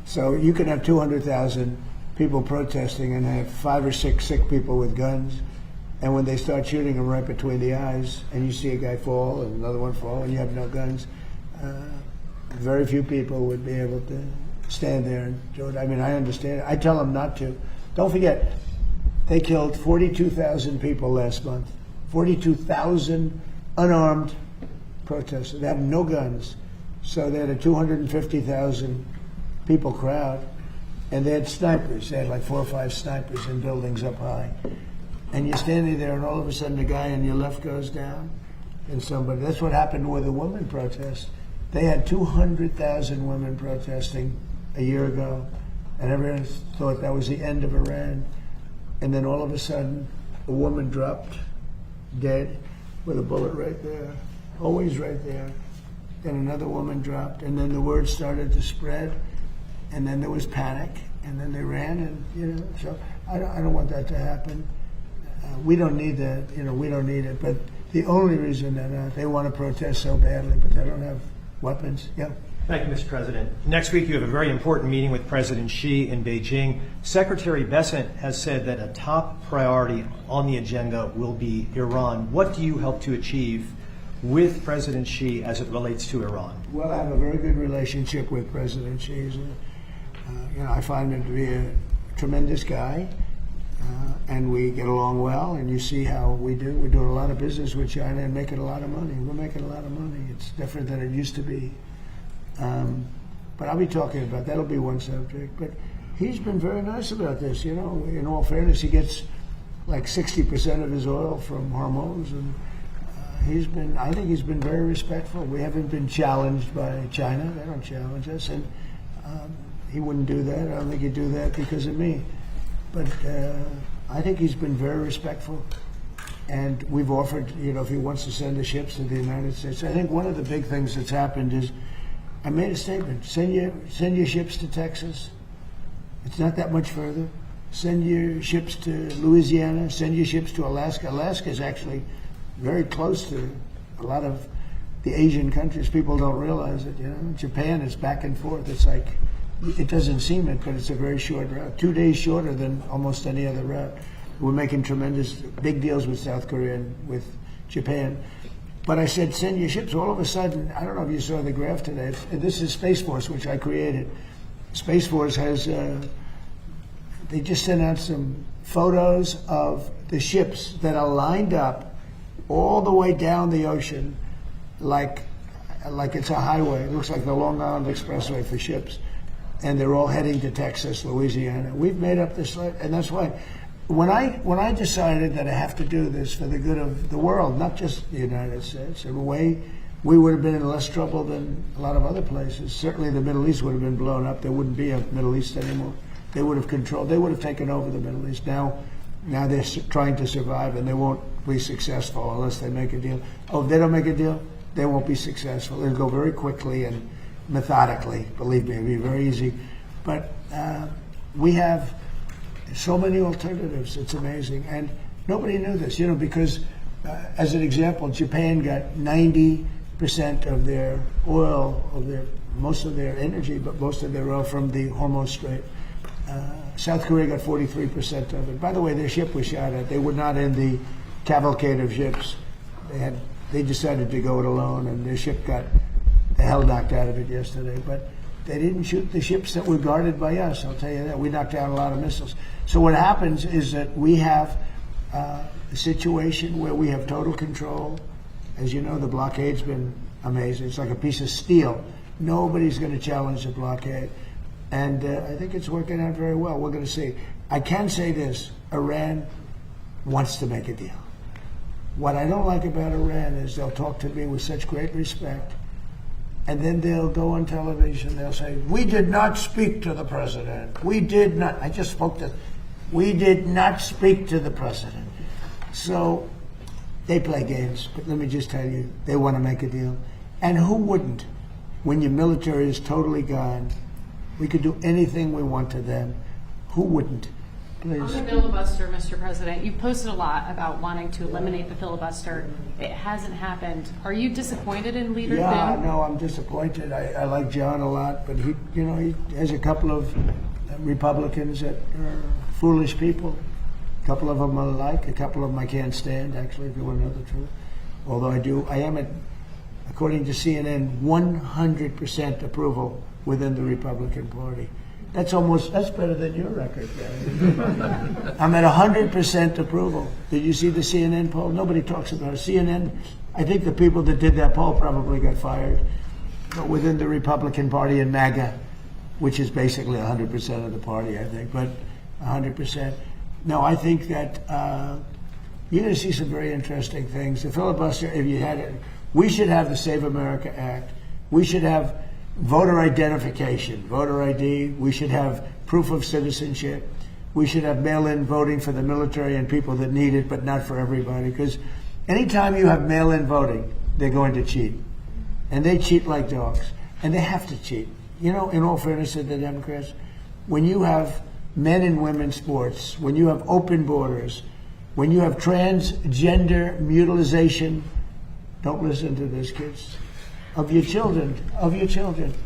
Speaker 1: So you can have 200,000 people protesting and have 5 or 6 sick people with guns. And when they start shooting them right between the eyes, and you see a guy fall and another one fall, and you have no guns, very few people would be able to stand there and do it. I mean, I understand it. I tell them not to. Don't forget, they killed 42,000 people last month. 42,000 unarmed protesters. They have no guns. So they had a 250,000 people crowd, and they had snipers. They had like 4 or 5 snipers in buildings up high. And you're standing there, and all of a sudden the guy on your left goes down, and somebody. That's what happened with the women protest. They had 200,000 women protesting a year ago, and everyone thought that was the end of Iran. And then all of a sudden, a woman dropped dead with a bullet right there, always right there. Then another woman dropped, and then the word started to spread, and then there was panic, and then they ran, and so I don't want that to happen. We don't need that, we don't need it. But the only reason that they want to protest so badly, but they don't have weapons. Yeah.
Speaker 13: Thank you, Mr. President. Next week, you have a very important meeting with President Xi in Beijing. Secretary Bessent has said that a top priority on the agenda will be Iran. What do you hope to achieve with President Xi as it relates to Iran?
Speaker 1: Well, I have a very good relationship with President Xi. I find him to be a tremendous guy. And we get along well, and you see how we do. We're doing a lot of business with China and making a lot of money. We're making a lot of money. It's different than it used to be. But I'll be talking about that'll be one subject. But he's been very nice about this. In all fairness, he gets like 60% of his oil from Hormuz, and I think he's been very respectful. We haven't been challenged by China. They don't challenge us, and he wouldn't do that. I don't think he'd do that because of me. But I think he's been very respectful, and we've offered, if he wants to send the ships to the United States. I think one of the big things that's happened is I made a statement: send your ships to Texas. It's not that much further. Send your ships to Louisiana. Send your ships to Alaska. Alaska is actually very close to a lot of the Asian countries. People don't realize it. Japan is back and forth. It's like, it doesn't seem it, but it's a very short route, 2 days shorter than almost any other route. We're making tremendous big deals with South Korea and with Japan. But I said, send your ships. All of a sudden, I don't know if you saw the graph today. This is Space Force, which I created. Space Force has, they just sent out some photos of the ships that are lined up all the way down the ocean like it's a highway. It looks like the Long Island Expressway for ships. And they're all heading to Texas, Louisiana. We've made up this, and that's why when I decided that I have to do this for the good of the world, not just the United States, in a way, we would have been in less trouble than a lot of other places. Certainly the Middle East would have been blown up. There wouldn't be a Middle East anymore. They would have controlled, they would have taken over the Middle East. Now they're trying to survive, and they won't be successful unless they make a deal. Oh, if they don't make a deal, they won't be successful. It'll go very quickly and methodically. Believe me, it'll be very easy. But we have so many alternatives. It's amazing. And nobody knew this, because as an example, Japan got 90% of their oil, most of their energy, but most of their oil from the Hormuz Strait. South Korea got 43% of it. By the way, their ship was shot at. They were not in the cavalcade of ships. They decided to go it alone, and their ship got the hell knocked out of it yesterday. But they didn't shoot the ships that were guarded by us, I'll tell you that. We knocked down a lot of missiles. So what happens is that we have a situation where we have total control. As you know, the blockade's been amazing. It's like a piece of steel. Nobody's going to challenge the blockade. And I think it's working out very well. We're going to see. I can say this. Iran wants to make a deal. What I don't like about Iran is they'll talk to me with such great respect, and then they'll go on television. They'll say, we did not speak to the president. We did not. I just spoke to. We did not speak to the president. So they play games. But let me just tell you, they want to make a deal. And who wouldn't? When your military is totally gone, we could do anything we want to them. Who wouldn't? Please.
Speaker 11: On the filibuster, Mr. President, you posted a lot about wanting to eliminate the filibuster. It hasn't happened. Are you disappointed in Leader
Speaker 1: Yeah,
Speaker 11: Thune?
Speaker 1: no, I'm disappointed. I like John a lot, but he has a couple of Republicans that are foolish people. A couple of them I like, a couple of them I can't stand, actually, if you want to know the truth. Although I am, according to CNN, 100% approval within the Republican Party. That's better than your record, Gary. I'm at 100% approval. Did you see the CNN poll? Nobody talks about it. CNN, I think the people that did that poll probably got fired. But within the Republican Party and MAGA, which is basically 100% of the party, I think, but 100%. No, I think that you're going to see some very interesting things. The filibuster, if you had it, we should have the Save America Act. We should have voter identification, voter ID. We should have proof of citizenship. We should have mail-in voting for the military and people that need it, but not for everybody. Because anytime you have mail-in voting, they're going to cheat. And they cheat like dogs. And they have to cheat. In all fairness to the Democrats, when you have men and women sports, when you have open borders, when you have transgender mutilization, don't listen to this, kids, of your children,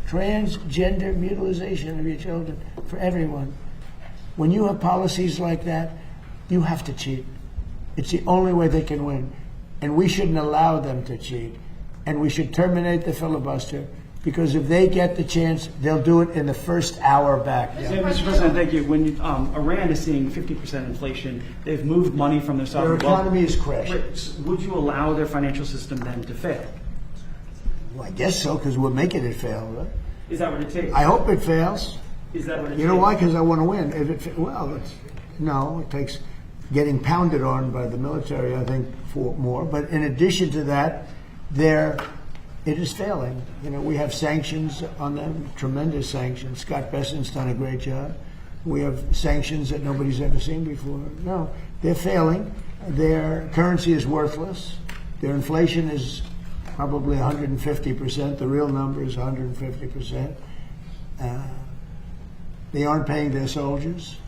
Speaker 1: transgender mutilization of your children for everyone. When you have policies like that, you have to cheat. It's the only way they can win. And we shouldn't allow them to cheat. And we should terminate the filibuster, because if they get the chance, they'll do it in the first hour back.
Speaker 5: Yeah, Mr. President, thank you. When Iran is seeing 50% inflation, they've moved money from their sovereign
Speaker 1: Their economy is crashing.
Speaker 5: Would you allow their financial system then to fail?
Speaker 1: Well, I guess so, because we're making it fail, right?
Speaker 5: Is that what it takes?
Speaker 1: I hope it fails.
Speaker 5: Is that what it takes?
Speaker 1: You know why? Because I want to win. It takes getting pounded on by the military, I think, for more. But in addition to that, it is failing. We have sanctions on them, tremendous sanctions. Scott Bessent's done a great job. We have sanctions that nobody's ever seen before. No, they're failing. Their currency is worthless. Their inflation is probably 150%. The real number is 150%. They aren't paying their soldiers.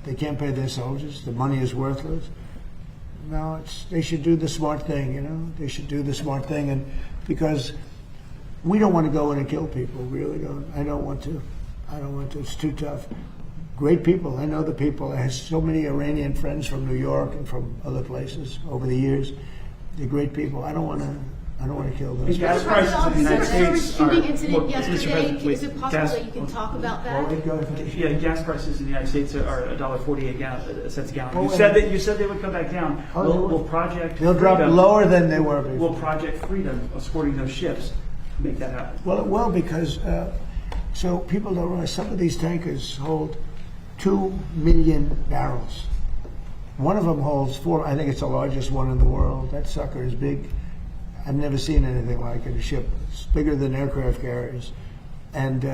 Speaker 1: They can't pay their soldiers. The money is worthless. No, they should do the smart thing, They should do the smart thing, and because we don't want to go in and kill people, really don't. I don't want to. It's too tough. Great people. I know the people. I have so many Iranian friends from New York and from other places over the years. They're great people. I don't want to I don't want to kill
Speaker 5: And
Speaker 1: those.
Speaker 5: gas prices in the United
Speaker 14: There was a
Speaker 5: States are
Speaker 14: shooting incident
Speaker 5: Mr.
Speaker 14: yesterday.
Speaker 5: President,
Speaker 14: Is it possible
Speaker 5: gas-
Speaker 14: that you can talk about that?
Speaker 1: Go ahead.
Speaker 5: Yeah, gas prices in the United States are $1.48 cents a gallon.
Speaker 1: Oh,
Speaker 5: You
Speaker 1: wait.
Speaker 5: said they would come back down.
Speaker 1: Oh, they will.
Speaker 5: Will Project
Speaker 1: They'll drop
Speaker 5: Freedom-
Speaker 1: lower than they were before.
Speaker 5: Will Project Freedom escorting those ships make that happen?
Speaker 1: Well, it will because, so people don't realize some of these tankers hold 2 million barrels. One of them holds 4, I think it's the largest one in the world. That sucker is big. I've never seen anything like it, a ship. It's bigger than aircraft carriers. And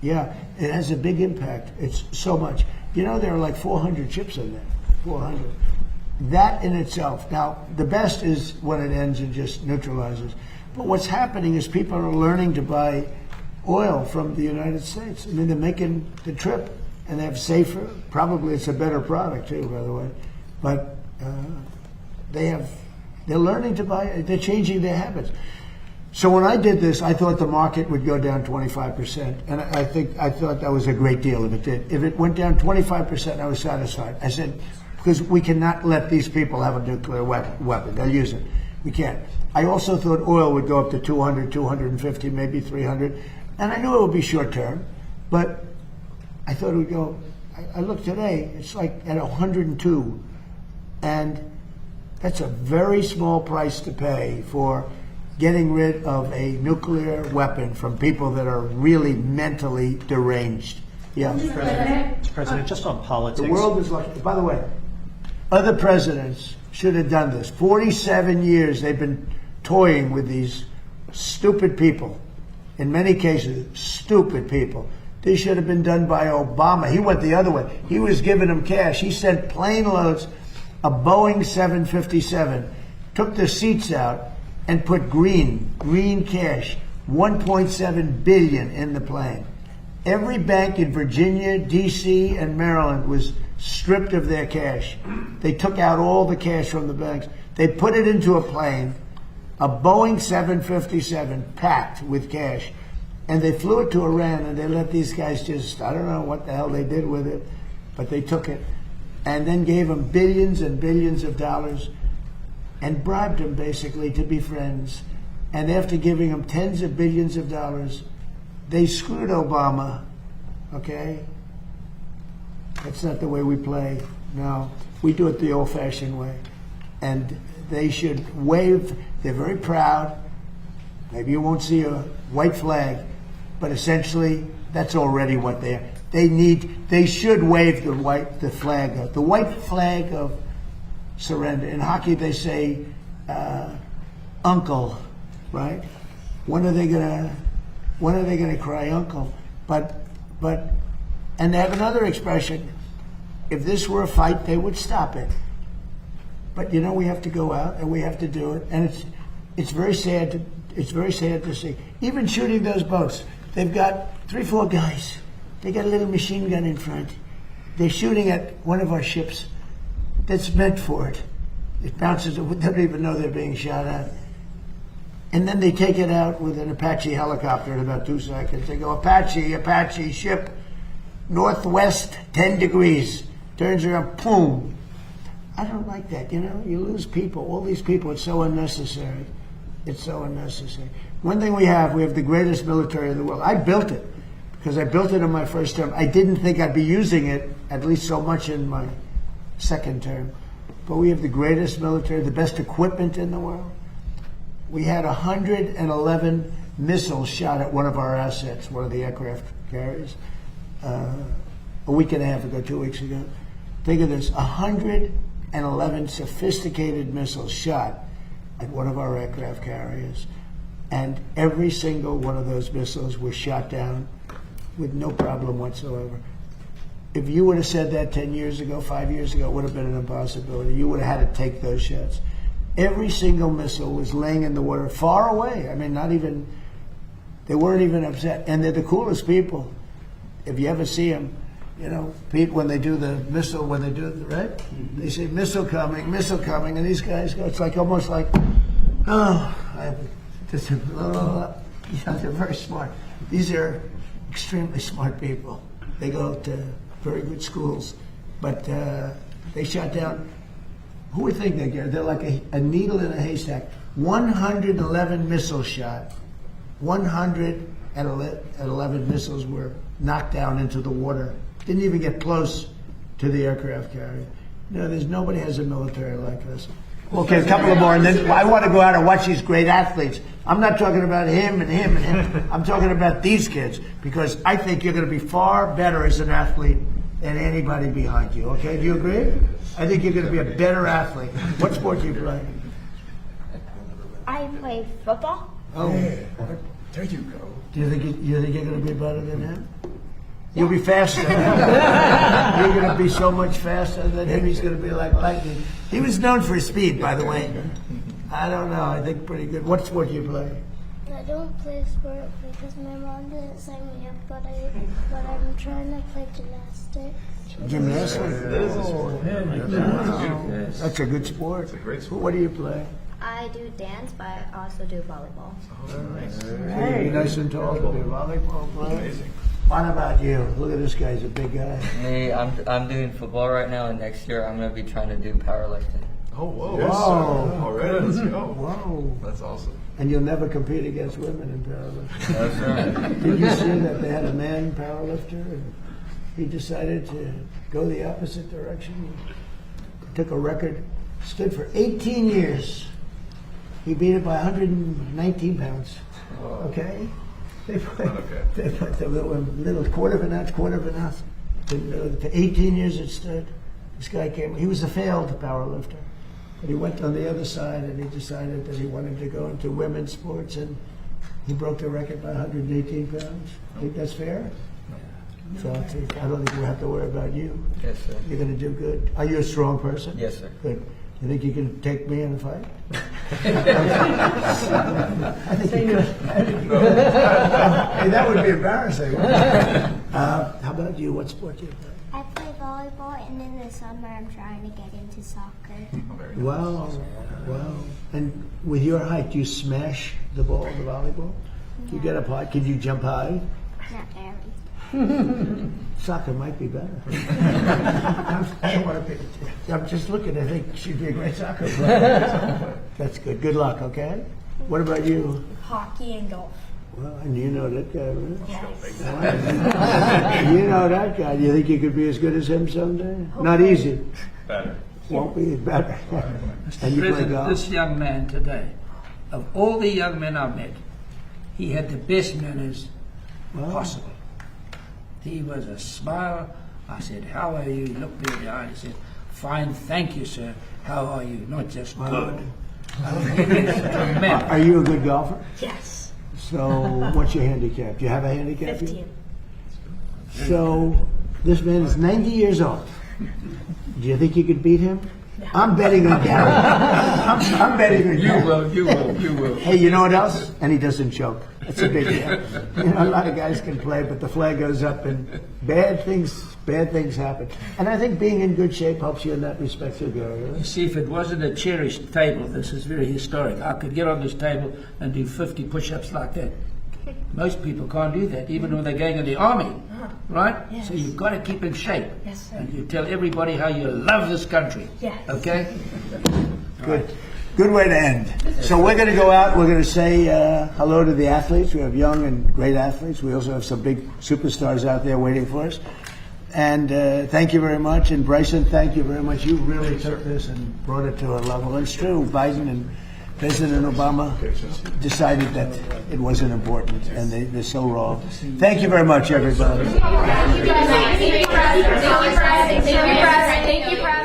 Speaker 1: yeah, it has a big impact. It's so much. You know, there are like 400 ships in there, 400. That in itself. Now, the best is when it ends and just neutralizes. But what's happening is people are learning to buy oil from the United States. I mean, they're making the trip, and they have safer. Probably it's a better product too, by the way. But they're learning to buy. They're changing their habits. So when I did this, I thought the market would go down 25%, and I thought that was a great deal if it did. If it went down 25%, I was satisfied. I said, because we cannot let these people have a nuclear weapon. They'll use it. We can't. I also thought oil would go up to 200, 250, maybe 300. And I knew it would be short term, but I thought it would go. I looked today, it's like at 102. And that's a very small price to pay for getting rid of a nuclear weapon from people that are really mentally deranged. Yeah.
Speaker 13: President, just on politics.
Speaker 1: The world is like, by the way, other presidents should have done this. 47 years they've been toying with these stupid people. In many cases, stupid people. This should have been done by Obama. He went the other way. He was giving them cash. He sent plane loads, a Boeing 757, took the seats out and put green cash, 1.7 billion in the plane. Every bank in Virginia, D.C., and Maryland was stripped of their cash. They took out all the cash from the banks. They put it into a plane, a Boeing 757 packed with cash, and they flew it to Iran, and they let these guys just, I don't know what the hell they did with it, but they took it and then gave them billions and billions of dollars and bribed them basically to be friends. And after giving them tens of billions of dollars, they screwed Obama, okay? That's not the way we play. No, we do it the old-fashioned way. And they should wave. They're very proud. Maybe you won't see a white flag, but essentially that's already what they are. They should wave the white flag of surrender. In hockey, they say uncle, right? When are they gonna cry uncle? But and they have another expression. If this were a fight, they would stop it. But you know, we have to go out and we have to do it, and it's very sad. It's very sad to see. Even shooting those boats, they've got 3-4 guys. They got a little machine gun in front. They're shooting at one of our ships that's meant for it. It bounces. They don't even know they're being shot at. And then they take it out with an Apache helicopter in about 2 seconds. They go, Apache ship, northwest 10 degrees. Turns around, boom. I don't like that, you know? You lose people. All these people, it's so unnecessary. It's so unnecessary. One thing we have the greatest military in the world. I built it because I built it in my first term. I didn't think I'd be using it at least so much in my second term. But we have the greatest military, the best equipment in the world. We had 111 missiles shot at one of our assets, one of the aircraft carriers, a week and a half ago, 2 weeks ago. Think of this, 111 sophisticated missiles shot at one of our aircraft carriers. And every single one of those missiles was shot down with no problem whatsoever. If you would have said that 10 years ago, 5 years ago, it would have been an impossibility. You would have had to take those shots. Every single missile was laying in the water far away. I mean, they weren't even upset. And they're the coolest people. If you ever see them, you know, Pete, when they do the missile, right? They say, missile coming, and these guys go, it's like almost like, they're very smart. These are extremely smart people. They go to very good schools, but they shot down Who would think they're like a needle in a haystack. 111 missiles shot. 111 missiles were knocked down into the water. Didn't even get close to the aircraft carrier. No, there's nobody has a military like us. Okay, a couple of more, and then I want to go out and watch these great athletes. I'm not talking about him and him and him. I'm talking about these kids, because I think you're going to be far better as an athlete than anybody behind you. Okay, do you agree? I think you're going to be a better athlete. What sport do you play?
Speaker 14: I play football.
Speaker 1: Oh, there you go. Do you think you're going to be better than him? You'll be faster. You're going to be so much faster than him. He's going to be like lightning. He was known for his speed, by the way. I don't know. I think pretty good. What sport do you play?
Speaker 14: I don't play sport because my mom didn't sign me up, but I'm trying to play gymnastics.
Speaker 1: Gymnastics? Oh, wow. That's a good sport. It's a great sport. What do you play?
Speaker 14: I do dance, but I also do volleyball.
Speaker 1: Hey, nice and tall to be a volleyball player. Amazing. What about you? Look at this guy. He's a big guy.
Speaker 15: Me, I'm doing football right now, and next year I'm going to be trying to do powerlifting.
Speaker 2: Oh, whoa.
Speaker 1: Yes,
Speaker 2: Whoa. All right, let's go.
Speaker 1: Whoa.
Speaker 2: That's awesome.
Speaker 1: And you'll never compete against women in powerlifting.
Speaker 15: No, sir.
Speaker 1: Did you see that they had a man powerlifter and he decided to go the opposite direction? He took a record, stood for 18 years. He beat it by 119 pounds. Okay? They put the little quarter of an ounce. For 18 years it stood. This guy came, he was a failed powerlifter. But he went on the other side and he decided that he wanted to go into women's sports, and he broke the record by 118 pounds. Think that's fair? So I don't think we have to worry about you.
Speaker 15: Yes, sir.
Speaker 1: You're going to do good. Are you a strong person?
Speaker 15: Yes, sir.
Speaker 1: Good. You think you can take me in a fight? I think you could. Hey, that would be embarrassing. How about you? What sport do you play?
Speaker 14: I play volleyball, and in the summer I'm trying to get into soccer.
Speaker 1: Wow, wow. And with your height, do you smash the ball, the volleyball? Do you get up high? Can you jump high?
Speaker 14: Not very.
Speaker 1: Soccer might be better. I don't want to be. I'm just looking. I think she'd be a great soccer player. That's good. Good luck. Okay. What about you?
Speaker 14: Hockey and golf.
Speaker 1: Well, and you know that guy, right?
Speaker 14: Yes.
Speaker 1: You know that guy. Do you think you could be as good as him someday? Not easy.
Speaker 10: Better.
Speaker 1: Won't be better. And
Speaker 4: Mr.
Speaker 1: you play
Speaker 4: President,
Speaker 1: golf?
Speaker 4: this young man today, of all the young men I've met, he had the best manners possible. He was a smile. I said, "How are you?" He looked me in the eye and he said, "Fine, thank you, sir. How are you?" Not just good. I mean, he is tremendous.
Speaker 1: Are you a good golfer?
Speaker 14: Yes.
Speaker 1: So, what's your handicap? Do you have a handicap?
Speaker 14: 15.
Speaker 1: So, this man is 90 years old. Do you think you could beat him? No. I'm betting on Gary. I'm betting on Gary.
Speaker 4: You will.
Speaker 1: Hey, you know what else? And he doesn't choke. That's a big deal. You know, a lot of guys can play, but the flag goes up and bad things happen. And I think being in good shape helps you in that respect too, Gary.
Speaker 4: You
Speaker 1: Right?
Speaker 4: see, if it wasn't a cherished table, this is very historic. I could get on this table and do 50 push-ups like that. Most people can't do that, even when they're going in the army, right?
Speaker 14: Yes.
Speaker 4: So you've got to keep in shape.
Speaker 14: Yes, sir.
Speaker 4: And you tell everybody how you love this country.
Speaker 14: Yes.
Speaker 4: Okay?
Speaker 1: Good. Good way to end. So we're going to go out. We're going to say hello to the athletes. We have young and great athletes. We also have some big superstars out there waiting for us. And thank you very much. And Bryson, thank you very much. You really took this and brought it to a level. It's true. Biden and President Obama decided that it wasn't important, and they're so wrong. Thank you very much, everybody.
Speaker 11: Thank you, President. Thank you, President. Thank you, President.